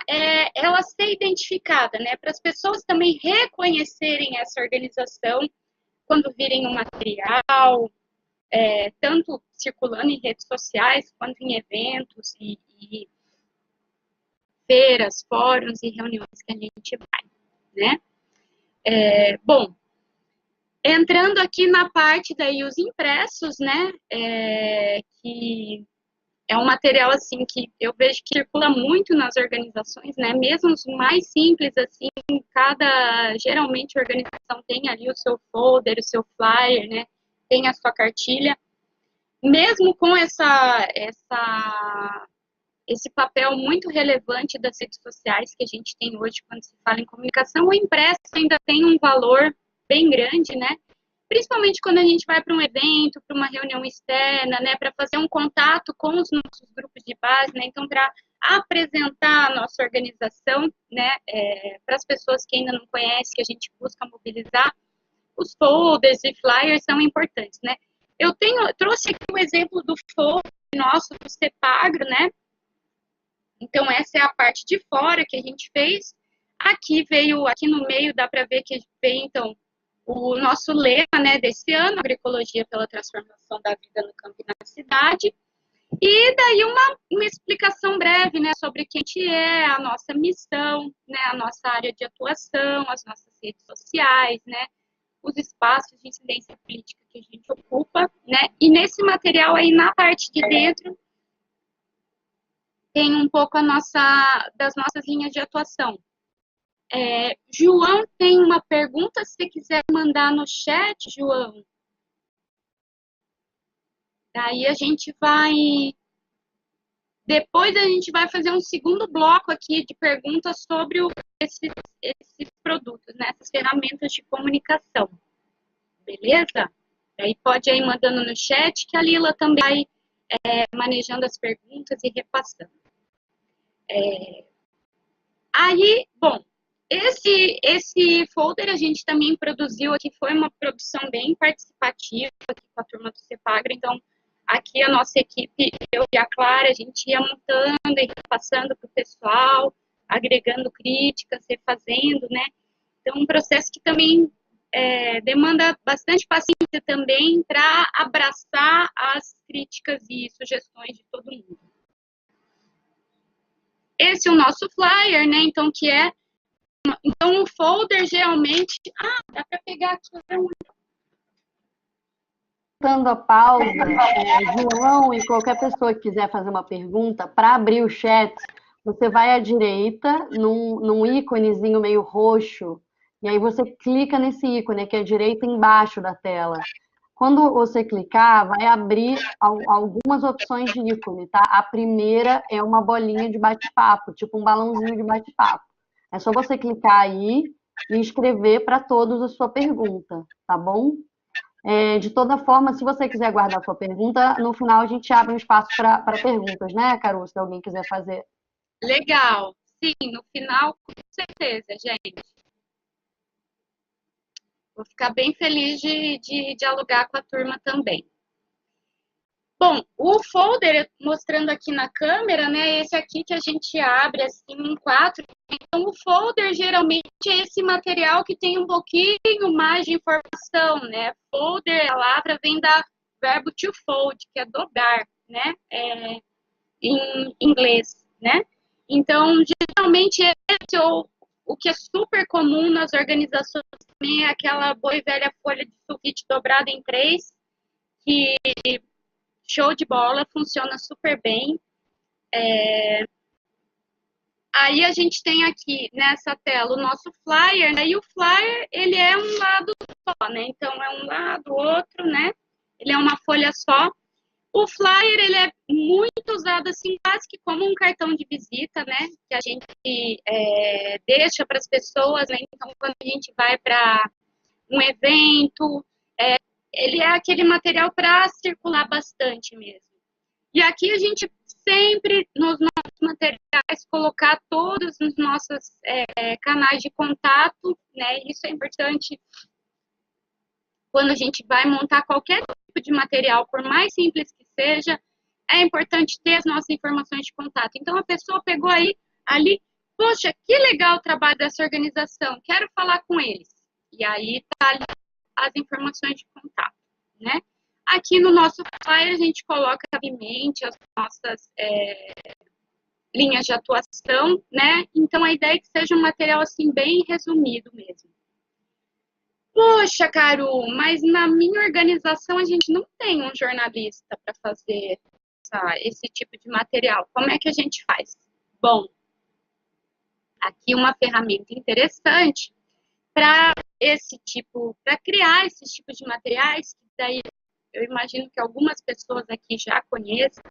ela ser identificada, né? Para as pessoas também reconhecerem essa organização quando virem um material, tanto circulando em redes sociais, quanto em eventos e feiras, fóruns e reuniões que a gente vai, né? Bom, entrando aqui na parte daí os impressos, né? Que é um material, assim, que eu vejo que circula muito nas organizações, né, mesmo os mais simples, assim, geralmente a organização tem ali o seu folder, o seu flyer, né, tem a sua cartilha, mesmo com esse papel muito relevante das redes sociais que a gente tem hoje quando se fala em comunicação, o impresso ainda tem um valor bem grande, né, principalmente quando a gente vai para um evento, para uma reunião externa, né, para fazer um contato com os nossos grupos de base, né, então para apresentar a nossa organização, né, para as pessoas que ainda não conhecem, que a gente busca mobilizar, os folders e flyers são importantes, né. Eu trouxe aqui o exemplo do folder nosso, do CEPAGRO, né, então essa é a parte de fora que a gente fez, aqui no meio dá para ver que veio, então, o nosso lema, né, desse ano, Agroecologia pela transformação da vida no campo e na cidade, e daí uma explicação breve, né, sobre quem a gente é, a nossa missão, né, a nossa área de atuação, as nossas redes sociais, né, os espaços de incidência política que a gente ocupa, né, e nesse material aí, na parte de dentro, tem um pouco das nossas linhas de atuação. João tem uma pergunta, se você quiser mandar no chat, João. Daí a gente vai... Depois a gente vai fazer um segundo bloco aqui de perguntas sobre esses produtos, né? Essas ferramentas de comunicação. Beleza? Aí pode ir mandando no chat que a Lila também vai manejando as perguntas e repassando. Aí, bom, esse folder a gente também produziu aqui, foi uma produção bem participativa aqui com a turma do CEPAGRO, então aqui a nossa equipe, eu e a Clara, a gente ia montando e repassando para o pessoal, agregando críticas, refazendo, né? Então, um processo que também demanda bastante paciência também para abraçar as críticas e sugestões de todo mundo. Esse é o nosso flyer, né? Então, então, o folder geralmente... dá para pegar aqui. Dando a pausa, João e qualquer pessoa que quiser fazer uma pergunta, para abrir o chat, você vai à direita, num íconezinho meio roxo, e aí você clica nesse ícone, que é à direita embaixo da tela. Quando você clicar, vai abrir algumas opções de ícone, tá? A primeira é uma bolinha de bate-papo, tipo um balãozinho de bate-papo. É só você clicar aí e escrever para todos a sua pergunta, tá bom? De toda forma, se você quiser guardar a sua pergunta, no final a gente abre um espaço para perguntas, né, Carol? Se alguém quiser fazer. Legal. Sim, no final, com certeza, gente. Vou ficar bem feliz de dialogar com a turma também. Bom, o folder, mostrando aqui na câmera, né, esse aqui que a gente abre assim em 4. Então, o folder geralmente é esse material que tem um pouquinho mais de informação, né? Folder, a palavra vem da verbo to fold, que é dobrar, né? Em inglês, né? Então, geralmente, esse ou o que é super comum nas organizações também é aquela boa e velha folha de sulfite dobrada em 3, que show de bola, funciona super bem. Aí a gente tem aqui nessa tela o nosso flyer, né? E o flyer, ele é um lado só, né? Então, é um lado, outro, né? Ele é uma folha só. O flyer, ele é muito usado, assim, quase que como um cartão de visita, né? Que a gente deixa para as pessoas, né? Então, quando a gente vai para um evento, ele é aquele material para circular bastante mesmo. E aqui a gente sempre, nos nossos materiais, colocar todos os nossos canais de contato, né? Isso é importante quando a gente vai montar qualquer tipo de material, por mais simples que seja, é importante ter as nossas informações de contato. Então, a pessoa pegou ali, poxa, que legal o trabalho dessa organização, quero falar com eles. E aí, tá ali as informações de contato, né? Aqui no nosso flyer, a gente coloca, obviamente, as nossas linhas de atuação, né? Então, a ideia é que seja um material, assim, bem resumido mesmo. Poxa, Caru, mas na minha organização a gente não tem um jornalista para fazer esse tipo de material. Como é que a gente faz? Bom, aqui uma ferramenta interessante para criar esses tipos de materiais, que daí eu imagino que algumas pessoas aqui já conhecem,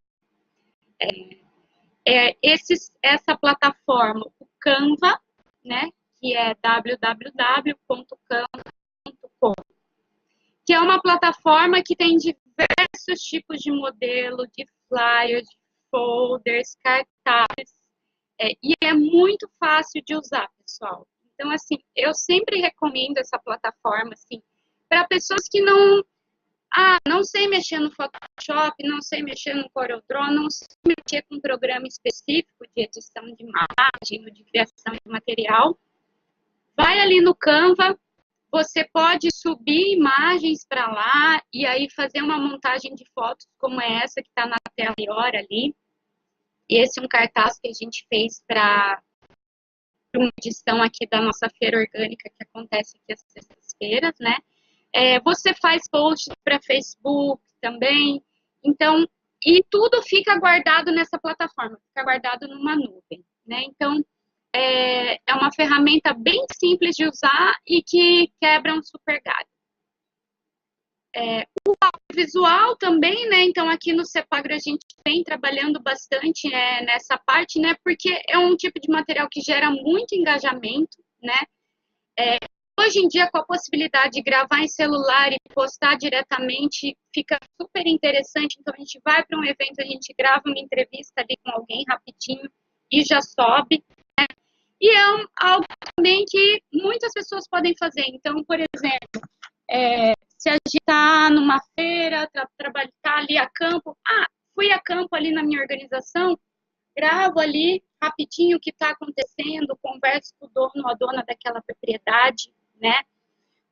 essa plataforma, o Canva, né, que é www.canva.com, que é uma plataforma que tem diversos tipos de modelo, de flyers, de folders, cartazes, e é muito fácil de usar, pessoal. Então, assim, eu sempre recomendo essa plataforma, assim, para pessoas que não sei mexer no Photoshop, não sei mexer no CorelDRAW, não sei mexer com um programa específico de edição de imagem ou de criação de material. Vai ali no Canva, você pode subir imagens para lá e aí fazer uma montagem de fotos como essa que está na tela maior ali. E esse é um cartaz que a gente fez para uma edição aqui da nossa feira orgânica que acontece aqui às sextas-feiras, né? Você faz posts para Facebook também. Então, e tudo fica guardado nessa plataforma, fica guardado numa nuvem, né? Então, é uma ferramenta bem simples de usar e que quebra um super galho. Visual também, né? Então, aqui no Cepagro a gente vem trabalhando bastante nessa parte, né? Porque é um tipo de material que gera muito engajamento, né? Hoje em dia, com a possibilidade de gravar em celular e postar diretamente, fica super interessante. Então, a gente vai para um evento, a gente grava uma entrevista ali com alguém rapidinho e já sobe. E é algo também que muitas pessoas podem fazer. Então, por exemplo, se a gente está numa feira, está ali a campo, fui a campo ali na minha organização, gravo ali rapidinho o que está acontecendo, converso com o dono ou a dona daquela propriedade, né?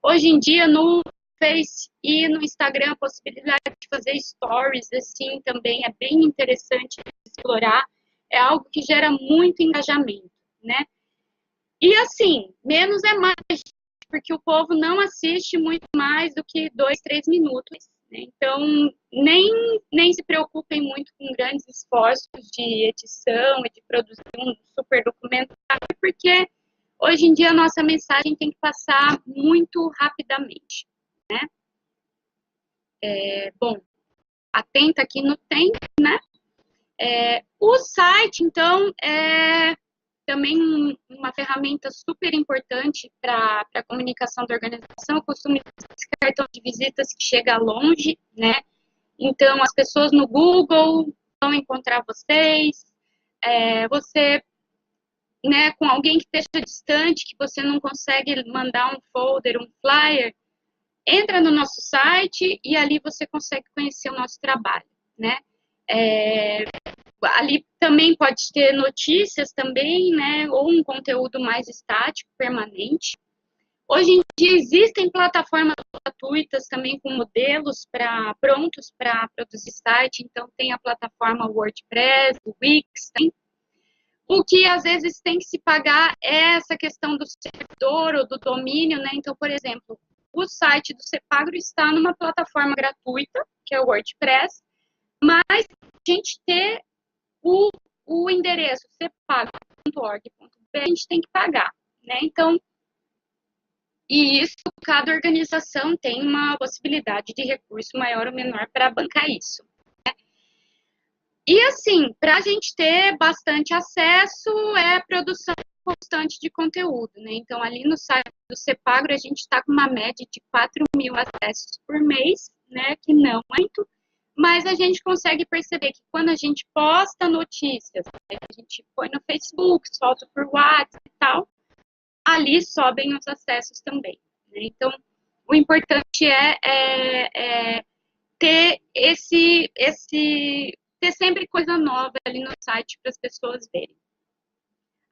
Hoje em dia, no Face e no Instagram, a possibilidade de fazer stories, assim, também é bem interessante explorar, é algo que gera muito engajamento, né? E assim, menos é mais, porque o povo não assiste muito mais do que 2, 3 minutos. Né? Então, nem se preocupem muito com grandes esforços de edição e de produzir um super documentário, porque hoje em dia a nossa mensagem tem que passar muito rapidamente. Né? Bom, atenta aqui no tempo, né? O site, então, é também uma ferramenta super importante para a comunicação da organização. Eu costumo dizer esse cartão de visitas que chega longe, né? Então, as pessoas no Google vão encontrar vocês. Você, né, com alguém que esteja distante, que você não consegue mandar um folder, um flyer, entra no nosso site e ali você consegue conhecer o nosso trabalho, né? Ali também pode ter notícias também, né, ou um conteúdo mais estático, permanente. Hoje em dia existem plataformas gratuitas também com modelos prontos para produzir site, então tem a plataforma WordPress, o Wix, tem. O que às vezes tem que se pagar é essa questão do servidor ou do domínio, né, então, por exemplo, o site do Cepagro está numa plataforma gratuita, que é o WordPress, mas a gente ter o endereço cepagro.org.br, a gente tem que pagar, né? Então, e isso, cada organização tem uma possibilidade de recurso maior ou menor para bancar isso. Né? E assim, para a gente ter bastante acesso, é produção constante de conteúdo, né? Então, ali no site do Cepagro, a gente está com uma média de 4.000 acessos por mês, né? Que não é muito, mas a gente consegue perceber que quando a gente posta notícias, né, a gente põe no Facebook, solta por WhatsApp e tal, ali sobem os acessos também. Né? Então, o importante é ter ter sempre coisa nova ali no site para as pessoas verem.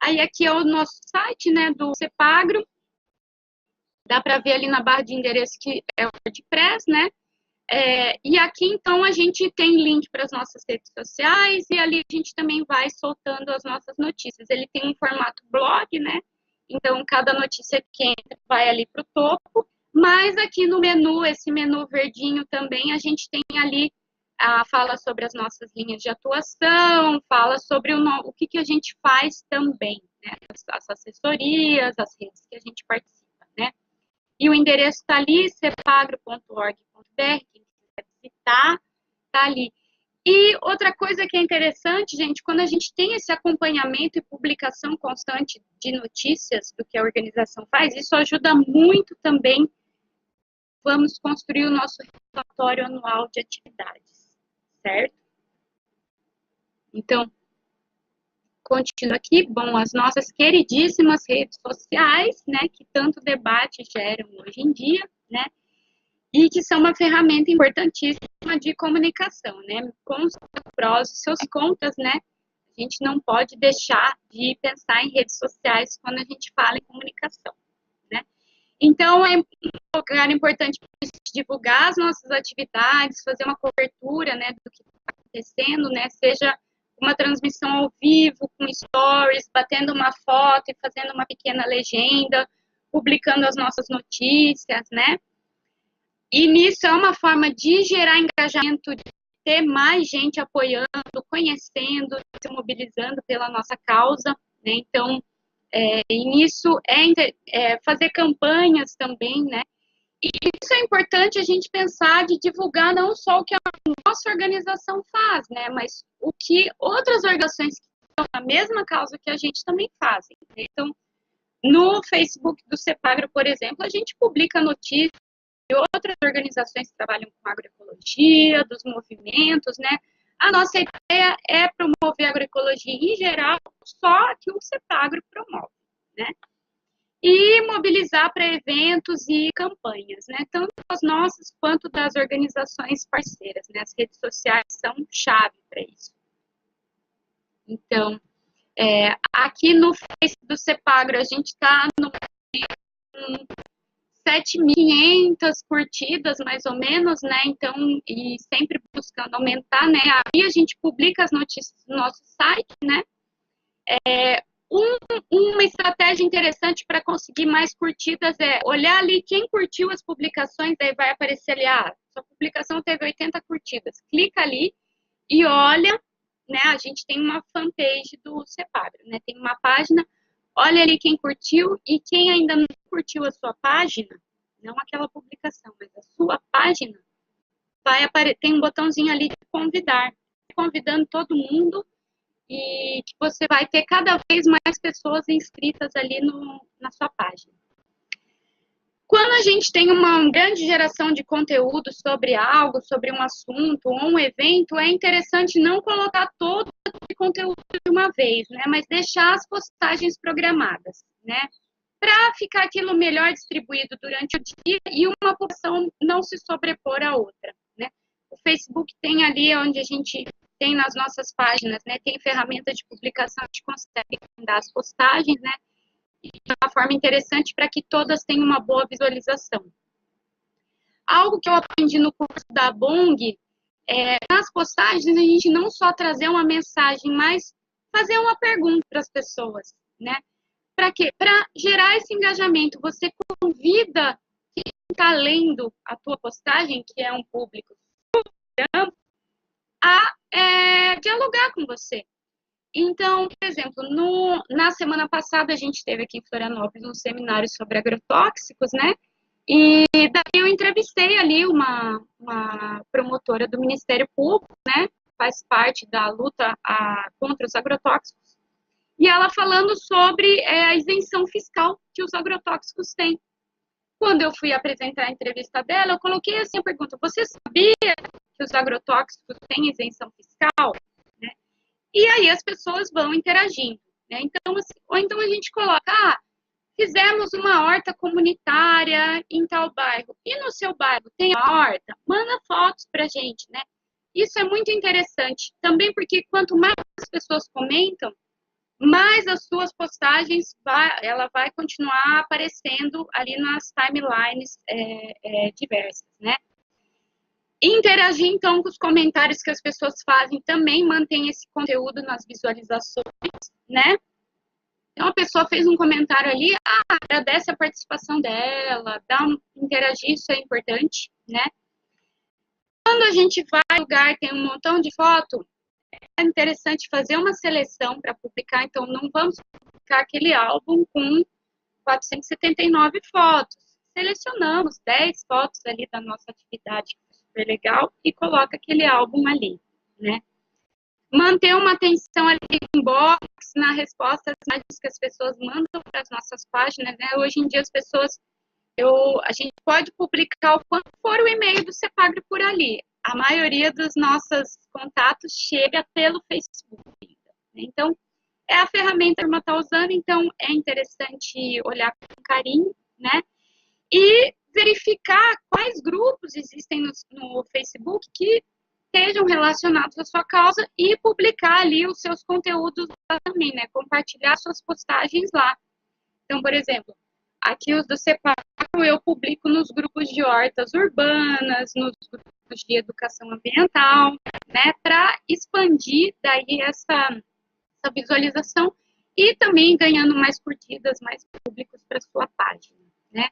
Aí aqui é o nosso site, né, do Cepagro. Dá para ver ali na barra de endereço que é o WordPress, né? E aqui, então, a gente tem link para as nossas redes sociais e ali a gente também vai soltando as nossas notícias. Ele tem um formato blog, né? Então, cada notícia que entra vai ali para o topo, mas aqui no menu, esse menu verdinho também, a gente tem ali, fala sobre as nossas linhas de atuação, fala sobre o que a gente faz também, né? As assessorias, as redes que a gente participa, né? E o endereço está ali, cepagro.org.br, quem quiser visitar, está ali. E outra coisa que é interessante, gente, quando a gente tem esse acompanhamento e publicação constante de notícias do que a organização faz, isso ajuda muito também. Vamos construir o nosso relatório anual de atividades, certo? Então, continuo aqui. Bom, as nossas queridíssimas redes sociais, né, que tanto debate geram hoje em dia, né, e que são uma ferramenta importantíssima de comunicação, né, com os prós e seus contras, né, a gente não pode deixar de pensar em redes sociais quando a gente fala em comunicação, né. Então, é um lugar importante para a gente divulgar as nossas atividades, fazer uma cobertura, né, do que está acontecendo, né, seja uma transmissão ao vivo, com stories, batendo uma foto e fazendo uma pequena legenda, publicando as nossas notícias, né? E nisso é uma forma de gerar engajamento, de ter mais gente apoiando, conhecendo, se mobilizando pela nossa causa, né? Então, e nisso fazer campanhas também, né? E isso é importante a gente pensar de divulgar não só o que a nossa organização faz, né, mas o que outras organizações que estão na mesma causa que a gente também fazem. Então, no Facebook do CEPAGRO, por exemplo, a gente publica notícias de outras organizações que trabalham com agroecologia, dos movimentos, né? A nossa ideia é promover a agroecologia em geral, só que o CEPAGRO promove, né? E mobilizar para eventos e campanhas, né? Tanto as nossas quanto das organizações parceiras, né? As redes sociais são chave para isso. Então, aqui no Facebook do CEPAGRO, a gente está no 7.500 curtidas, mais ou menos, né? Então, e sempre buscando aumentar, né? Aí a gente publica as notícias no nosso site, né? Uma estratégia interessante para conseguir mais curtidas é olhar ali quem curtiu as publicações, aí vai aparecer ali, sua publicação teve 80 curtidas. Clica ali e olha, né? A gente tem uma fanpage do CEPAGRO, né? Tem uma página, olha ali quem curtiu e quem ainda não curtiu a sua página, não aquela publicação, mas a sua página, tem um botãozinho ali de convidar, convidando todo mundo, e que você vai ter cada vez mais pessoas inscritas ali na sua página. Quando a gente tem uma grande geração de conteúdo sobre algo, sobre um assunto ou um evento, é interessante não colocar todo o conteúdo de uma vez, né? Mas deixar as postagens programadas, né? Para ficar aquilo melhor distribuído durante o dia e uma população não se sobrepor à outra, né? O Facebook tem ali onde a gente tem nas nossas páginas, né? Tem ferramenta de publicação, a gente consegue dar as postagens, né? E de uma forma interessante para que todas tenham uma boa visualização. Algo que eu aprendi no curso da Bong nas postagens, a gente não só trazer uma mensagem, mas fazer uma pergunta para as pessoas, né? Para quê? Para gerar esse engajamento. Você convida quem está lendo a tua postagem, que é um público amplo, a dialogar com você. Então, por exemplo, na semana passada a gente teve aqui em Florianópolis um seminário sobre agrotóxicos, né? E daí eu entrevistei ali uma promotora do Ministério Público, né? Faz parte da luta contra os agrotóxicos. E ela falando sobre a isenção fiscal que os agrotóxicos têm. Quando eu fui apresentar a entrevista dela, eu coloquei assim a pergunta: você sabia que os agrotóxicos têm isenção fiscal? Né? E aí as pessoas vão interagindo. Né? Então, assim, ou então a gente coloca, fizemos uma horta comunitária em tal bairro. E no seu bairro tem a horta? Manda fotos pra gente, né? Isso é muito interessante. Também porque quanto mais as pessoas comentam, mais as suas postagens ela vai continuar aparecendo ali nas timelines diversas, né? Interagir, então, com os comentários que as pessoas fazem também mantém esse conteúdo nas visualizações, né? Então, a pessoa fez um comentário ali, agradece a participação dela, interagir, isso é importante, né? Quando a gente vai no lugar, tem um montão de foto, é interessante fazer uma seleção para publicar, então não vamos publicar aquele álbum com 479 fotos. Selecionamos 10 fotos ali da nossa atividade, que é super legal, e coloca aquele álbum ali, né? Manter uma atenção ali em inbox, na resposta às que as pessoas mandam para as nossas páginas, né? Hoje em dia as pessoas, a gente pode publicar o quanto for o e-mail do CEPAGRO por ali. A maioria dos nossos contatos chega pelo Facebook. Então, é a ferramenta que a turma está usando, então é interessante olhar com carinho, né? E verificar quais grupos existem no Facebook que estejam relacionados à sua causa e publicar ali os seus conteúdos lá também, né? Compartilhar suas postagens lá. Então, por exemplo, aqui os do CEPAGRO eu publico nos grupos de hortas urbanas, nos grupos de educação ambiental, né? Para expandir daí essa visualização e também ganhando mais curtidas, mais públicos para sua página, né?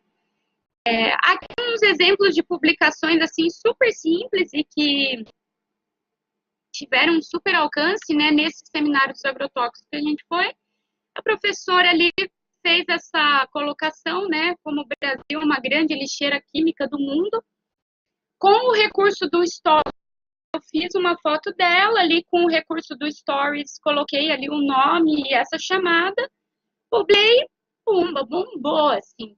Aqui uns exemplos de publicações assim super simples e que tiveram um super alcance, né? Nesse seminário dos agrotóxicos que a gente foi, a professora ali fez essa colocação, né, como o Brasil é uma grande lixeira química do mundo, com o recurso do Stories, eu fiz uma foto dela ali com o recurso do Stories, coloquei ali o nome e essa chamada, publiquei, pumba, bombou, assim,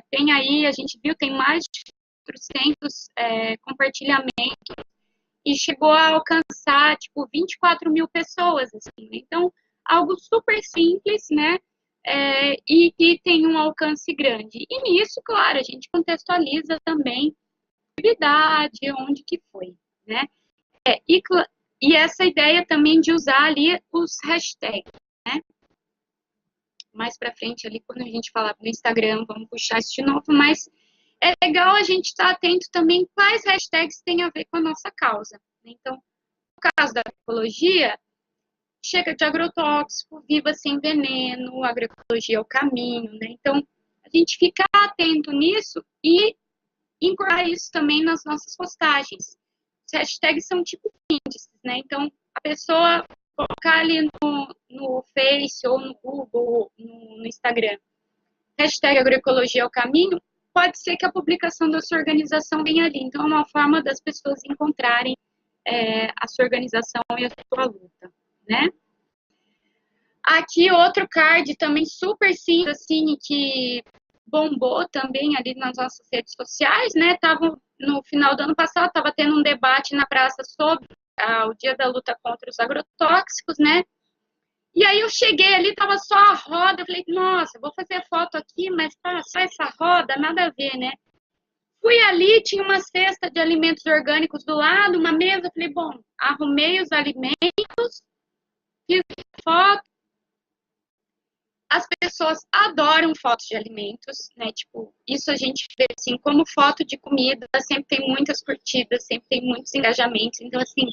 tem aí, a gente viu, tem mais de 400 compartilhamentos, e chegou a alcançar, tipo, 24 mil pessoas, assim, então, algo super simples, né, e que tem um alcance grande. E nisso, claro, a gente contextualiza também a atividade, onde que foi, né, e essa ideia também de usar ali os hashtags, né, mais para frente ali, quando a gente falar no Instagram, vamos puxar isso de novo, mas é legal a gente estar atento também quais hashtags têm a ver com a nossa causa. Então, no caso da agroecologia, chega de agrotóxico, viva sem veneno, agroecologia é o caminho, né? Então, a gente ficar atento nisso e incorporar isso também nas nossas postagens. Os hashtags são tipo índices, né? Então, a pessoa colocar ali no Face ou no Google, no Instagram, hashtag agroecologia é o caminho, pode ser que a publicação da sua organização venha ali. Então, é uma forma das pessoas encontrarem a sua organização e a sua luta, né? Aqui, outro card também super simples, assim, que bombou também ali nas nossas redes sociais, né? Tava, no final do ano passado, estava tendo um debate na praça sobre o Dia da Luta contra os Agrotóxicos, né? E aí eu cheguei ali, tava só a roda, eu falei, nossa, vou fazer foto aqui, mas tá só essa roda, nada a ver, né? Fui ali, tinha uma cesta de alimentos orgânicos do lado, uma mesa, falei, bom, arrumei os alimentos, fiz foto. As pessoas adoram fotos de alimentos, né? Tipo, isso a gente vê assim, como foto de comida, sempre tem muitas curtidas, sempre tem muitos engajamentos. Então, assim,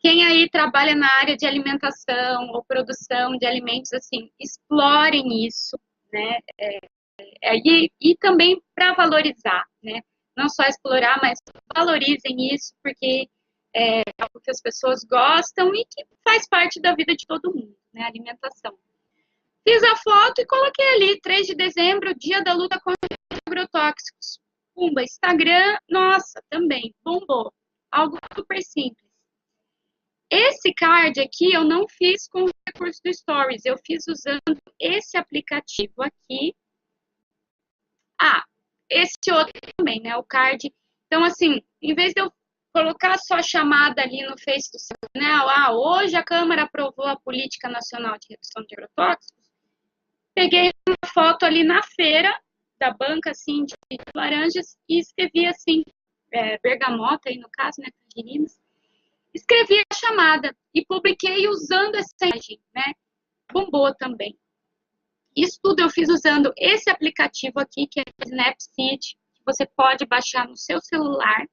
quem aí trabalha na área de alimentação ou produção de alimentos, assim, explorem isso, né? E também para valorizar, né? Não só explorar, mas valorizem isso, porque é algo que as pessoas gostam e que faz parte da vida de todo mundo, né? Alimentação. Fiz a foto e coloquei ali, 3 de dezembro, dia da luta contra os agrotóxicos. Pumba, Instagram, nossa, também, bombou. Algo super simples. Esse card aqui eu não fiz com o recurso do Stories, eu fiz usando esse aplicativo aqui. Esse outro também, né, o card. Então, assim, em vez de eu colocar só a chamada ali no Face do seu canal, hoje a Câmara aprovou a Política Nacional de Redução de Agrotóxicos, peguei uma foto ali na feira, da banca, assim, de laranjas, e escrevi assim, bergamota, aí no caso, né, tangerinas, escrevi a chamada e publiquei usando essa imagem, né, bombou também. Isso tudo eu fiz usando esse aplicativo aqui, que é o Snapseed, que você pode baixar no seu celular,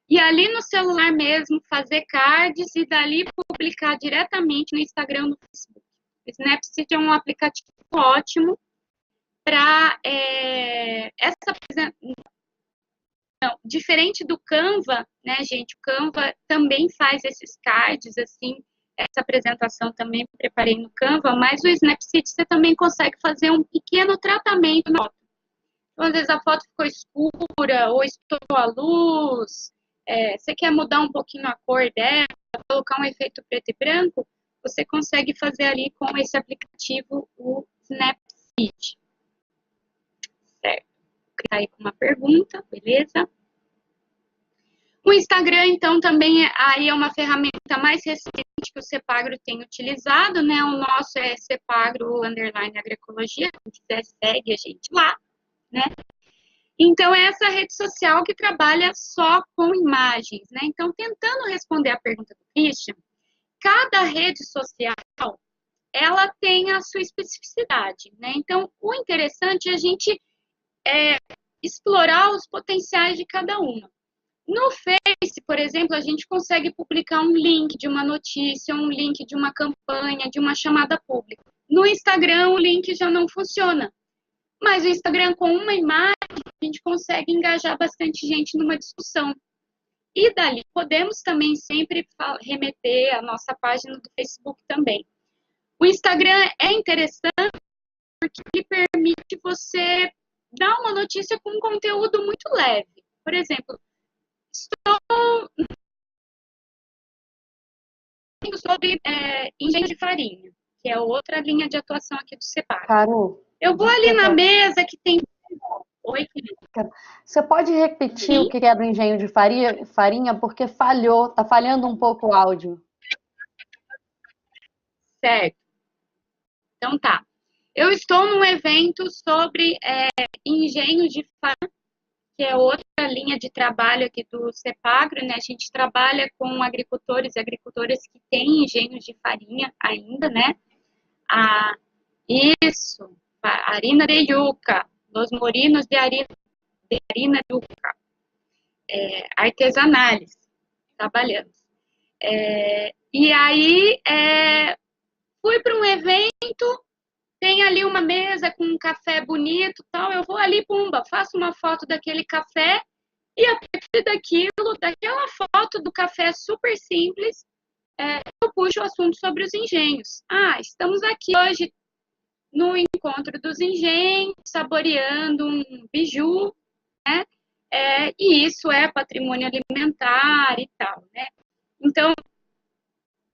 e ali no celular mesmo fazer cards e dali publicar diretamente no Instagram ou no Facebook. O Snapseed é um aplicativo ótimo para diferente do Canva, né, gente? O Canva também faz esses cards, assim, essa apresentação também preparei no Canva, mas o Snapseed você também consegue fazer um pequeno tratamento na foto. Então, às vezes a foto ficou escura ou estourou a luz, você quer mudar um pouquinho a cor dela, colocar um efeito preto e branco, você consegue fazer ali com esse aplicativo, o Snapseed. Certo. Vou criar aí com uma pergunta, beleza? O Instagram, então, também aí é uma ferramenta mais recente que o Cepagro tem utilizado, né? O nosso é Cepagro_agroecologia, quem quiser segue a gente lá, né? Então, é essa rede social que trabalha só com imagens, né? Então, tentando responder a pergunta do Christian, cada rede social, ela tem a sua especificidade, né? Então, o interessante é a gente explorar os potenciais de cada uma. No Face, por exemplo, a gente consegue publicar um link de uma notícia, um link de uma campanha, de uma chamada pública. No Instagram, o link já não funciona. Mas o Instagram, com uma imagem, a gente consegue engajar bastante gente numa discussão. E dali, podemos também sempre remeter à nossa página do Facebook também. O Instagram é interessante porque ele permite você dar uma notícia com um conteúdo muito leve. Por exemplo, estou sobre engenho de farinha, que é outra linha de atuação aqui do CEPAG. Carol, Eu vou ali na mesa que tem... Oi, querida. você pode repetir o que é do engenho de farinha, porque falhou, tá falhando um pouco o áudio. Certo. Então tá. Eu estou num evento sobre engenho de farinha, que é outra linha de trabalho aqui do CEPAGRO, né? A gente trabalha com agricultores e agricultoras que têm engenhos de farinha ainda, né? Isso, harina de yuca, los molinos de harina de yuca, artesanais, trabalhando. E aí, fui para um evento, tem ali uma mesa com um café bonito, tal, eu vou ali, pumba, faço uma foto daquele café e a partir daquela foto do café super simples, eu puxo o assunto sobre os engenhos. Estamos aqui hoje no encontro dos engenhos, saboreando um biju, né? E isso é patrimônio alimentar e tal, né? Então,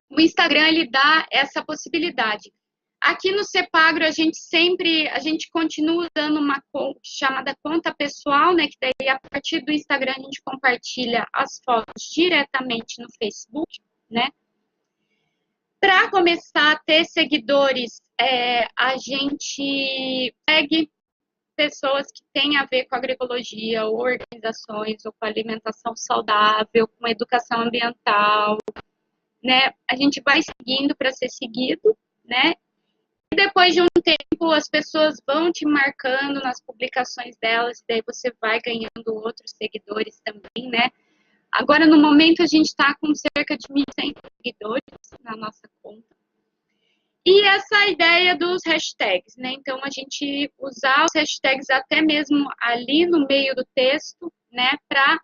o Instagram, ele dá essa possibilidade. Aqui no CEPAGRO, a gente continua usando uma chamada conta pessoal, né? Que daí, a partir do Instagram, a gente compartilha as fotos diretamente no Facebook, né? Para começar a ter seguidores, a gente segue pessoas que têm a ver com agroecologia, ou organizações, ou com alimentação saudável, com educação ambiental, né? A gente vai seguindo para ser seguido, né? E depois de um tempo, as pessoas vão te marcando nas publicações delas, e daí você vai ganhando outros seguidores também, né? Agora, no momento, a gente está com cerca de 1.100 seguidores na nossa conta. E essa ideia dos hashtags, né? Então, a gente usar os hashtags até mesmo ali no meio do texto, né? Para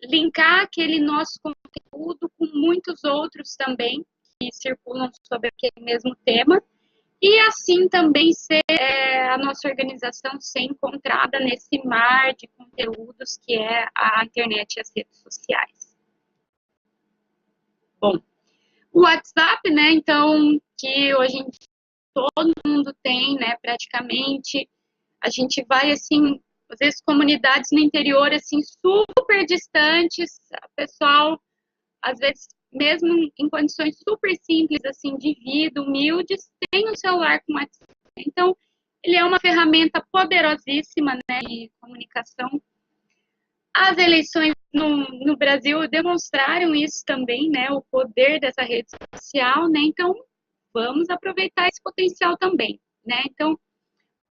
linkar aquele nosso conteúdo com muitos outros também que circulam sobre aquele mesmo tema. E assim também ser a nossa organização ser encontrada nesse mar de conteúdos que é a internet e as redes sociais. Bom, o WhatsApp, né, então, que hoje em dia todo mundo tem, né, praticamente, a gente vai, assim, às vezes comunidades no interior, assim, super distantes, o pessoal, às vezes, mesmo em condições super simples, assim, de vida, humildes, tem um celular com WhatsApp. Então, ele é uma ferramenta poderosíssima, né, de comunicação. As eleições no Brasil demonstraram isso também, né, o poder dessa rede social, né, então vamos aproveitar esse potencial também, né, então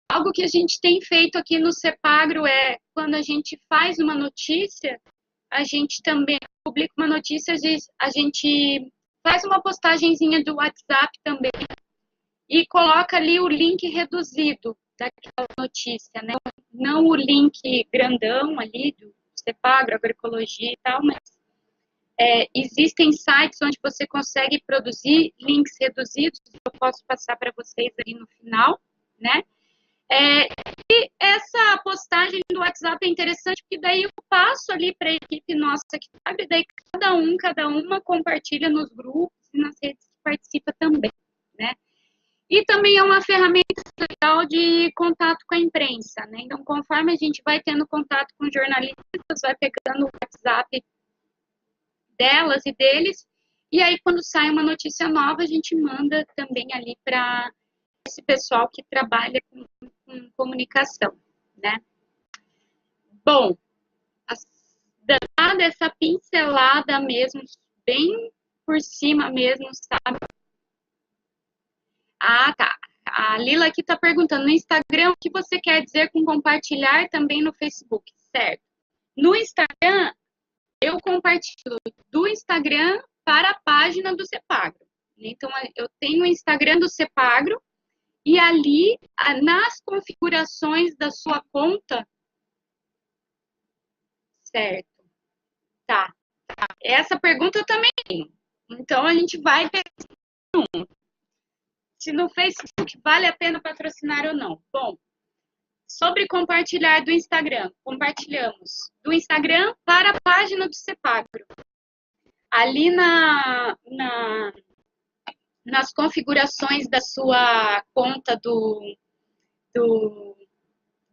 algo que a gente tem feito aqui no CEPAGRO é, quando a gente faz uma notícia, a gente também publica uma notícia, a gente faz uma postagenzinha do WhatsApp também e coloca ali o link reduzido daquela notícia, né, não o link grandão ali do CEPAGRO, agroecologia e tal, mas existem sites onde você consegue produzir links reduzidos, eu posso passar para vocês ali no final, né? E essa postagem do WhatsApp é interessante, porque daí eu passo ali para a equipe nossa que sabe, daí cada uma compartilha nos grupos e nas redes que participa também, né? E também é uma ferramenta legal de contato com a imprensa, né? Então, conforme a gente vai tendo contato com jornalistas, vai pegando o WhatsApp delas e deles, e aí quando sai uma notícia nova, a gente manda também ali para esse pessoal que trabalha com comunicação, né? Bom, dada essa pincelada mesmo, bem por cima mesmo, sabe? Tá. A Lila aqui está perguntando, no Instagram, o que você quer dizer com compartilhar também no Facebook, certo? No Instagram, eu compartilho do Instagram para a página do CEPAGRO. Então, eu tenho o Instagram do CEPAGRO e ali, nas configurações da sua conta, certo? Tá. Essa pergunta eu também tenho. Então, a gente vai... Se no Facebook vale a pena patrocinar ou não. Bom, sobre compartilhar do Instagram. Compartilhamos do Instagram para a página do Cepagro. Ali nas configurações da sua conta do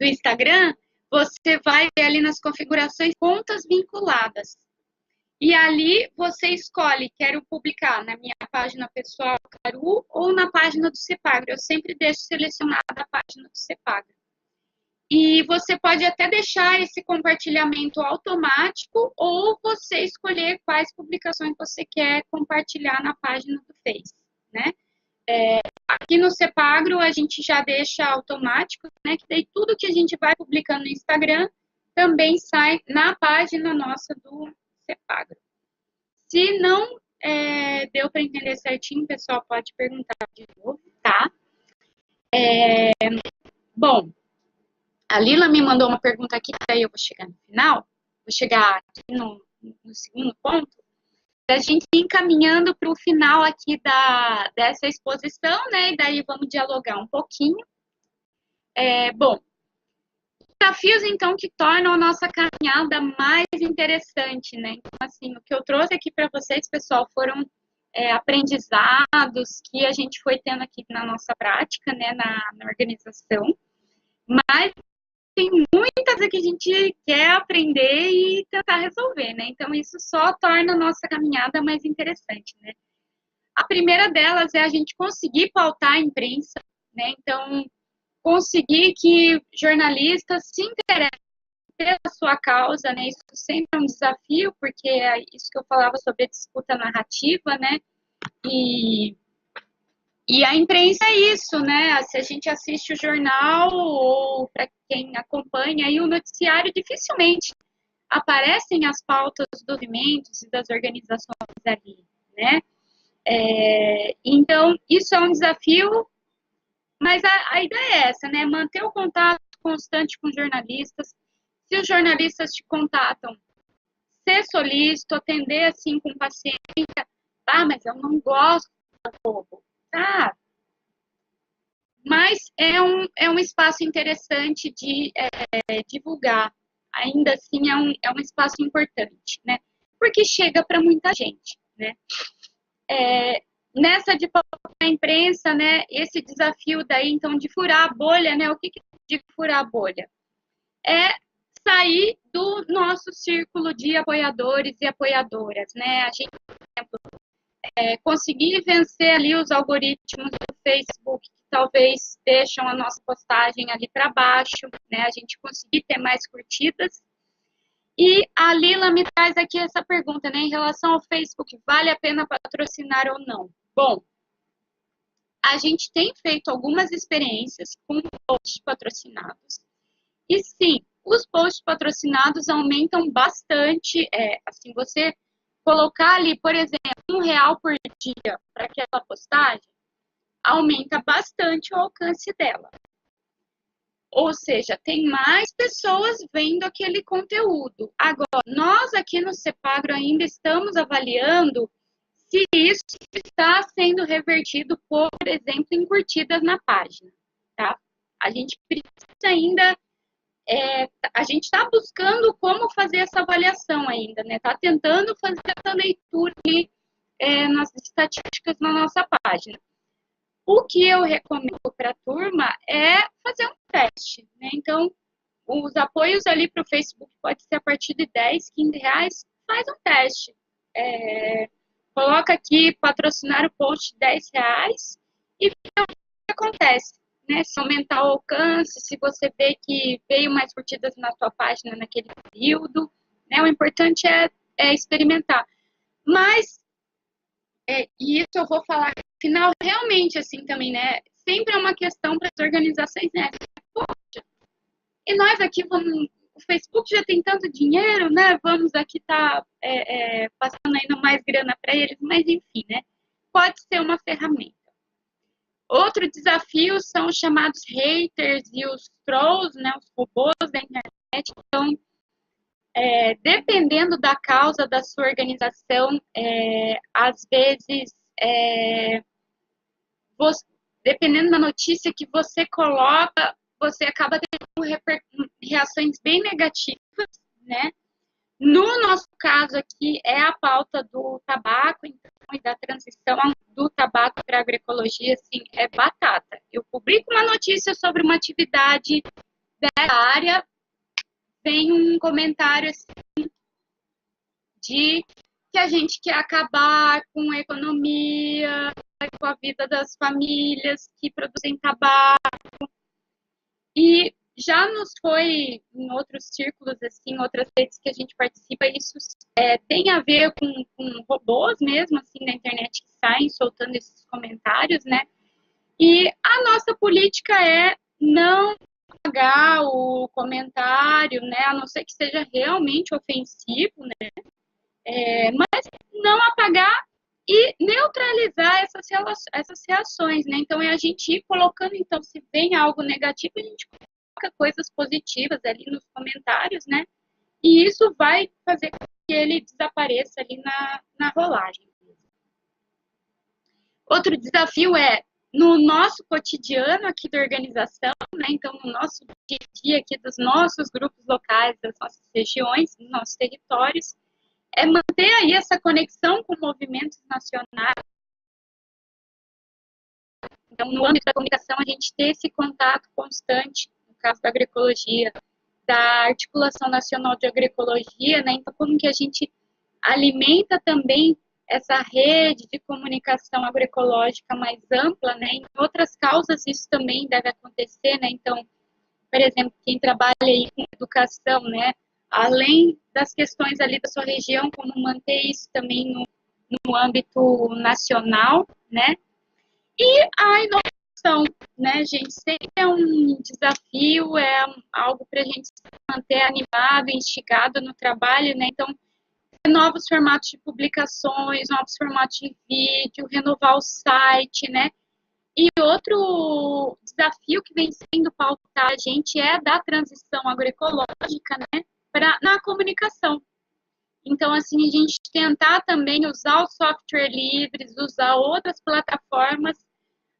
Instagram, você vai ver ali nas configurações contas vinculadas. E ali você escolhe, quero publicar na minha página pessoal, Caru, ou na página do Cepagro. Eu sempre deixo selecionada a página do Cepagro. E você pode até deixar esse compartilhamento automático ou você escolher quais publicações você quer compartilhar na página do Face, né? Aqui no Cepagro a gente já deixa automático, né? Que daí tudo que a gente vai publicando no Instagram também sai na página nossa do Cepagro. Se não deu para entender certinho, pessoal, pode perguntar de novo, tá? Bom, a Lila me mandou uma pergunta aqui, daí eu vou chegar no final, vou chegar aqui no segundo ponto, da gente ir encaminhando para o final aqui dessa exposição, né? E daí vamos dialogar um pouquinho. Bom, desafios, então, que tornam a nossa caminhada mais interessante, né? Então, assim, o que eu trouxe aqui para vocês, pessoal, foram aprendizados que a gente foi tendo aqui na nossa prática, né, na organização, mas tem muita coisa que a gente quer aprender e tentar resolver, né? Então, isso só torna a nossa caminhada mais interessante, né? A primeira delas é a gente conseguir pautar a imprensa, né? Então, conseguir que jornalistas se interessem pela sua causa, né? Isso sempre é um desafio, porque é isso que eu falava sobre a disputa narrativa, né? E a imprensa é isso, né? Se a gente assiste o jornal, ou para quem acompanha aí o noticiário, dificilmente aparecem as pautas dos movimentos e das organizações ali, né? Então, isso é um desafio, mas a ideia é essa, né? Manter o contato constante com jornalistas. Se os jornalistas te contatam, ser solícito, atender assim com paciência. Ah, mas eu não gosto do povo. Tá, mas é um espaço interessante de divulgar. Ainda assim, é um espaço importante, né? Porque chega para muita gente, né? Nessa de a imprensa, né? Esse desafio daí, então, de furar a bolha, né? O que é de furar a bolha? É sair do nosso círculo de apoiadores e apoiadoras, né? A gente, por exemplo, conseguir vencer ali os algoritmos do Facebook, que talvez deixam a nossa postagem ali para baixo, né? A gente conseguir ter mais curtidas. E a Lila me traz aqui essa pergunta, né? Em relação ao Facebook, vale a pena patrocinar ou não? Bom, a gente tem feito algumas experiências com posts patrocinados. E sim, os posts patrocinados aumentam bastante. Assim, você colocar ali, por exemplo, R$ 1 por dia para aquela postagem, aumenta bastante o alcance dela. Ou seja, tem mais pessoas vendo aquele conteúdo. Agora, nós aqui no Cepagro ainda estamos avaliando se isso está sendo revertido, por exemplo, em curtidas na página, tá? A gente precisa ainda, a gente está buscando como fazer essa avaliação ainda, né? Está tentando fazer essa leitura ali, nas estatísticas na nossa página. O que eu recomendo para a turma é fazer um teste, né? Então, os apoios ali para o Facebook pode ser a partir de R$ 10, R$ 15, faz um teste. Coloca aqui, patrocinar o post R$ 10 e vê o que acontece, né? Se aumentar o alcance, se você vê que veio mais curtidas na sua página naquele período, né? O importante é experimentar. Mas, e isso eu vou falar no final, realmente, assim, também, né? Sempre é uma questão para as organizações, né? Poxa, e nós aqui vamos... O Facebook já tem tanto dinheiro, né? Vamos aqui estar passando ainda mais grana para eles, mas enfim, né? Pode ser uma ferramenta. Outro desafio são os chamados haters e os trolls, né? Os robôs da internet. Então, dependendo da causa da sua organização, às vezes dependendo da notícia que você coloca, você acaba tendo reações bem negativas, né? No nosso caso aqui, é a pauta do tabaco, então, e da transição do tabaco para a agroecologia, assim, é batata. Eu publico uma notícia sobre uma atividade dessa área, vem um comentário, assim, de que a gente quer acabar com a economia, com a vida das famílias que produzem tabaco. E já nos foi em outros círculos, assim, outras redes que a gente participa, isso tem a ver com robôs mesmo, assim, na internet que saem soltando esses comentários, né? E a nossa política é não apagar o comentário, né? A não ser que seja realmente ofensivo, né? Mas não apagar e neutralizar essas reações, né? Então, é a gente ir colocando, então, se vem algo negativo, a gente coloca coisas positivas ali nos comentários, né? E isso vai fazer com que ele desapareça ali na rolagem. Outro desafio é no nosso cotidiano aqui da organização, né? Então, no nosso dia a dia aqui dos nossos grupos locais, das nossas regiões, dos nossos territórios, é manter aí essa conexão com movimentos nacionais. Então, no âmbito da comunicação, a gente ter esse contato constante, no caso da agroecologia, da Articulação Nacional de Agroecologia, né? Então, como que a gente alimenta também essa rede de comunicação agroecológica mais ampla, né? Em outras causas isso também deve acontecer, né? Então, por exemplo, quem trabalha aí com educação, né? Além das questões ali da sua região, como manter isso também no âmbito nacional, né? E a inovação, né, gente? Sempre é um desafio, é algo para a gente se manter animado, instigado no trabalho, né? Então, novos formatos de publicações, novos formatos de vídeo, renovar o site, né? E outro desafio que vem sendo pautar a gente é da transição agroecológica, né, na comunicação. Então, assim, a gente tentar também usar o software livres, usar outras plataformas,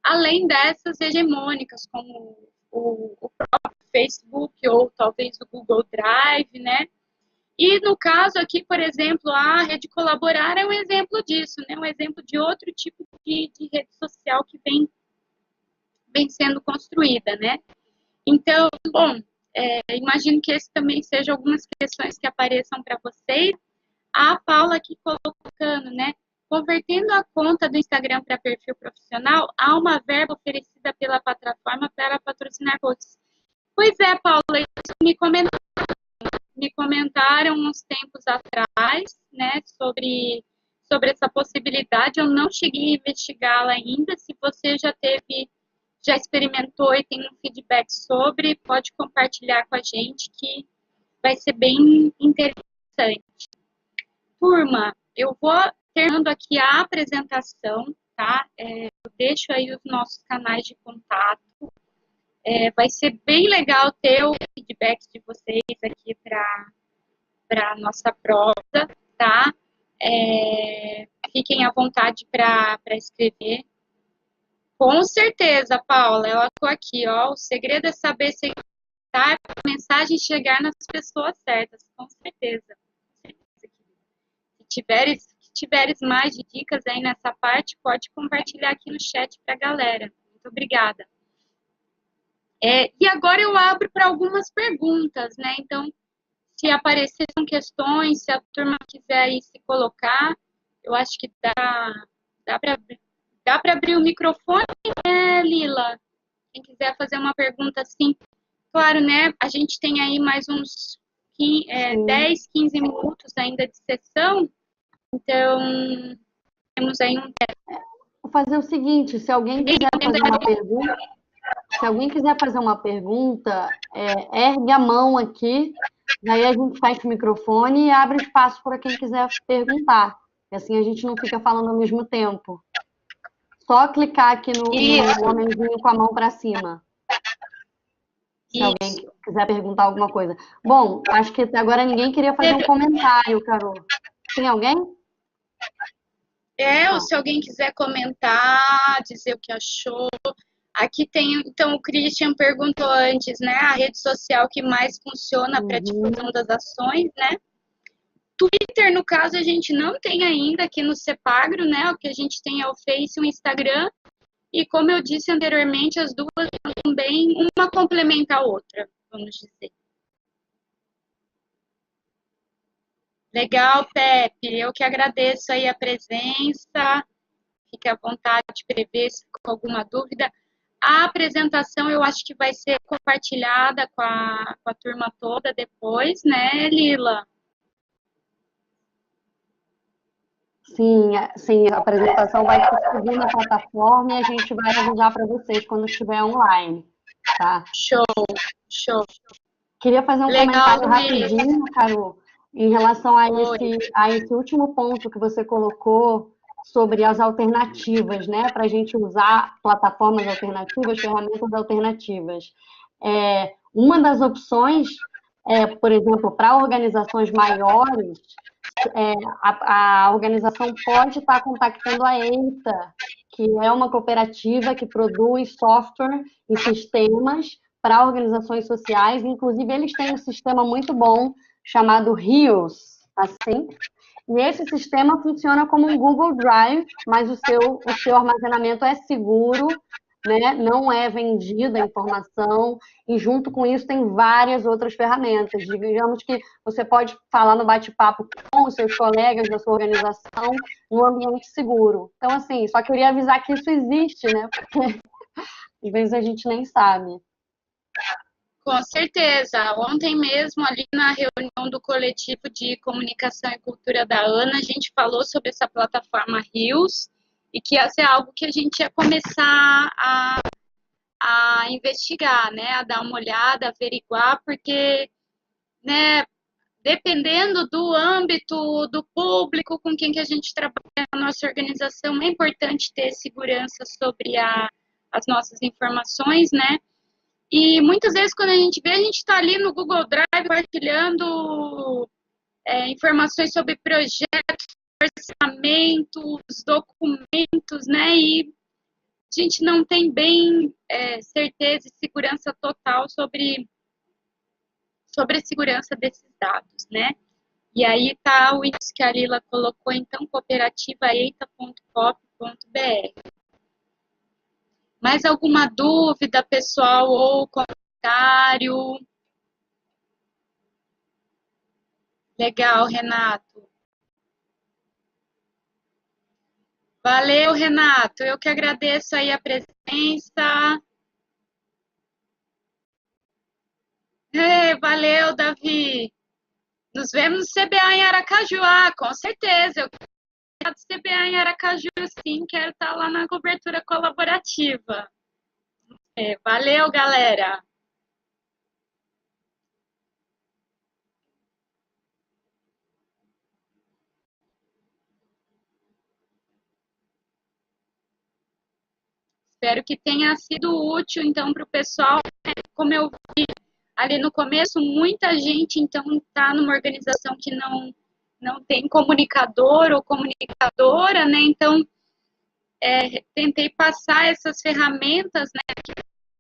além dessas hegemônicas, como o próprio Facebook ou talvez o Google Drive, né? E no caso aqui, por exemplo, a Rede Colaborar é um exemplo disso, né? Um exemplo de outro tipo de rede social que vem sendo construída, né? Então, bom, imagino que esse também seja algumas questões que apareçam para vocês. A Paula aqui colocando, né? Convertendo a conta do Instagram para perfil profissional, há uma verba oferecida pela plataforma para patrocinar posts. Pois é, Paula, isso me comentaram uns tempos atrás, né, sobre essa possibilidade. Eu não cheguei a investigá-la ainda. Se você já experimentou e tem um feedback sobre, pode compartilhar com a gente, que vai ser bem interessante. Turma, eu vou terminando aqui a apresentação, tá? Eu deixo aí os nossos canais de contato. Vai ser bem legal ter o feedback de vocês aqui para a nossa prova, tá? Fiquem à vontade para escrever. Com certeza, Paula, ela ficou aqui, ó. O segredo é saber segmentar para a mensagem chegar nas pessoas certas, com certeza. Se tiveres mais de dicas aí nessa parte, pode compartilhar aqui no chat para a galera. Muito obrigada. E agora eu abro para algumas perguntas, né? Então, se apareceram questões, se a turma quiser aí se colocar, eu acho que dá para abrir o microfone, né, Lila? Quem quiser fazer uma pergunta assim, claro, né? A gente tem aí mais uns 10, 15 minutos ainda de sessão, então temos aí um... Vou fazer o seguinte, se alguém quiser fazer uma pergunta, ergue a mão aqui, daí a gente fecha o microfone e abre espaço para quem quiser perguntar. E assim a gente não fica falando ao mesmo tempo. Só clicar aqui no homenzinho com a mão para cima. Se alguém quiser perguntar alguma coisa. Bom, acho que até agora ninguém queria fazer um comentário, Carol. Tem alguém? Ou se alguém quiser comentar, dizer o que achou. Aqui tem, então, o Christian perguntou antes, né, a rede social que mais funciona para a Uhum. difusão das ações, né? Twitter, no caso, a gente não tem ainda aqui no Cepagro, né? O que a gente tem é o Face e o Instagram. E como eu disse anteriormente, as duas também, uma complementa a outra, vamos dizer. Legal, Pepe. Eu que agradeço aí a presença. Fique à vontade de escrever se ficou alguma dúvida. A apresentação eu acho que vai ser compartilhada com a turma toda depois, né, Lila? Sim, sim, a apresentação vai subir na plataforma e a gente vai avisar para vocês quando estiver online, tá? Show, show. Queria fazer um Legal, comentário Luiz. rapidinho, Carol, em relação Oi. a esse último ponto que você colocou sobre as alternativas, né? Para a gente usar plataformas alternativas, ferramentas alternativas. Uma das opções, por exemplo, para organizações maiores, a organização pode estar contactando a EITA, que é uma cooperativa que produz software e sistemas para organizações sociais. Inclusive, eles têm um sistema muito bom chamado Rios, assim. E esse sistema funciona como um Google Drive, mas o seu armazenamento é seguro, né? Não é vendida a informação, e junto com isso tem várias outras ferramentas. Digamos que você pode falar no bate-papo com os seus colegas da sua organização num ambiente seguro. Então, assim, só queria avisar que isso existe, né? Porque às vezes a gente nem sabe. Com certeza. Ontem mesmo, ali na reunião do coletivo de comunicação e cultura da ANA, a gente falou sobre essa plataforma Rios e que ia ser algo que a gente ia começar a investigar, né? A dar uma olhada, averiguar, porque, né, dependendo do âmbito, do público com quem que a gente trabalha na nossa organização, é importante ter segurança sobre as nossas informações, né? E muitas vezes, quando a gente vê, a gente está ali no Google Drive compartilhando informações sobre projetos, orçamentos, documentos, né? E a gente não tem bem certeza e segurança total sobre a segurança desses dados, né? E aí está o índice que a Lila colocou, então, cooperativaeita.coop.br. Mais alguma dúvida, pessoal, ou comentário? Legal, Renato. Valeu, Renato. Eu que agradeço aí a presença. Valeu, Davi. Nos vemos no CBA em Aracaju. Ah, com certeza. Eu quero do CBA em Aracaju, sim. Quero estar lá na cobertura colaborativa. Valeu, galera. Espero que tenha sido útil, então, para o pessoal. Como eu vi ali no começo, muita gente, então, está numa organização que não tem comunicador ou comunicadora, né? Então, tentei passar essas ferramentas, né, que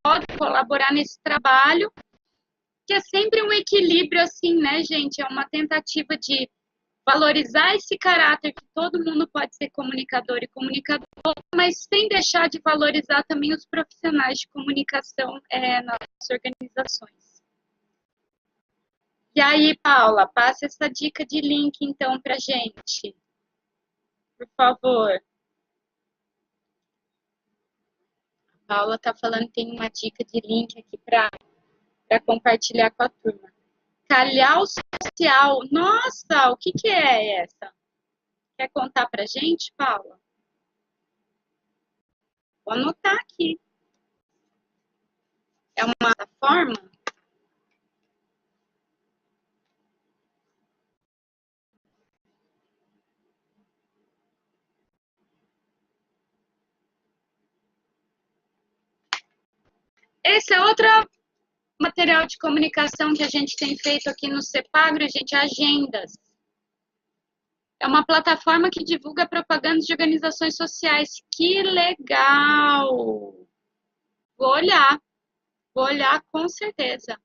podem colaborar nesse trabalho, que é sempre um equilíbrio, assim, né, gente? É uma tentativa de valorizar esse caráter que todo mundo pode ser comunicador e comunicador, mas sem deixar de valorizar também os profissionais de comunicação nas organizações. E aí, Paula, passa essa dica de link, então, para gente, por favor. A Paula está falando que tem uma dica de link aqui para compartilhar com a turma. Calhau social. Nossa, o que é essa? Quer contar para gente, Paula? Vou anotar aqui. É uma plataforma? Esse é outro material de comunicação que a gente tem feito aqui no Cepagro, gente, agendas. É uma plataforma que divulga propagandas de organizações sociais. Que legal! Vou olhar com certeza.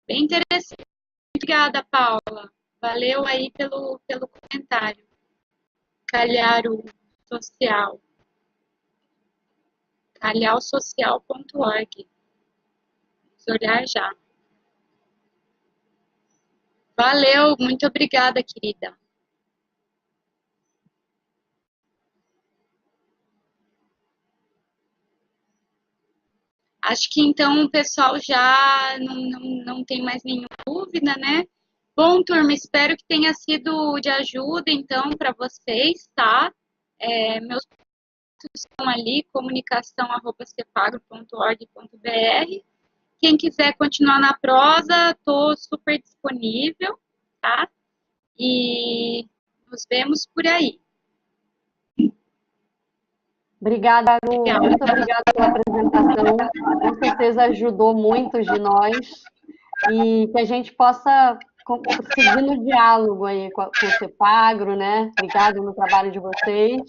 Bem interessante. Obrigada, Paula. Valeu aí pelo comentário. Calharu Social. calhausocial.org. Vamos olhar já. Valeu, muito obrigada, querida. Acho que então o pessoal já não tem mais nenhuma dúvida, né? Bom, turma, espero que tenha sido de ajuda, então, para vocês, tá? Meus contatos estão ali, comunicação@cepagro.org.br. Quem quiser continuar na prosa, estou super disponível, tá? E nos vemos por aí. Obrigada, Aru. Muito obrigada pela apresentação. Com certeza ajudou muitos de nós e que a gente possa seguir no diálogo aí com o CEPAGRO, né? Obrigada no trabalho de vocês.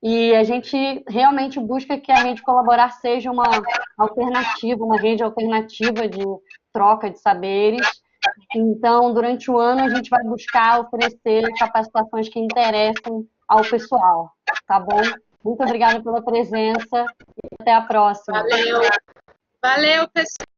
E a gente realmente busca que a rede colaborar seja uma alternativa, uma rede alternativa de troca de saberes. Então, durante o ano, a gente vai buscar oferecer capacitações que interessem ao pessoal, tá bom? Muito obrigada pela presença e até a próxima. Valeu, pessoal.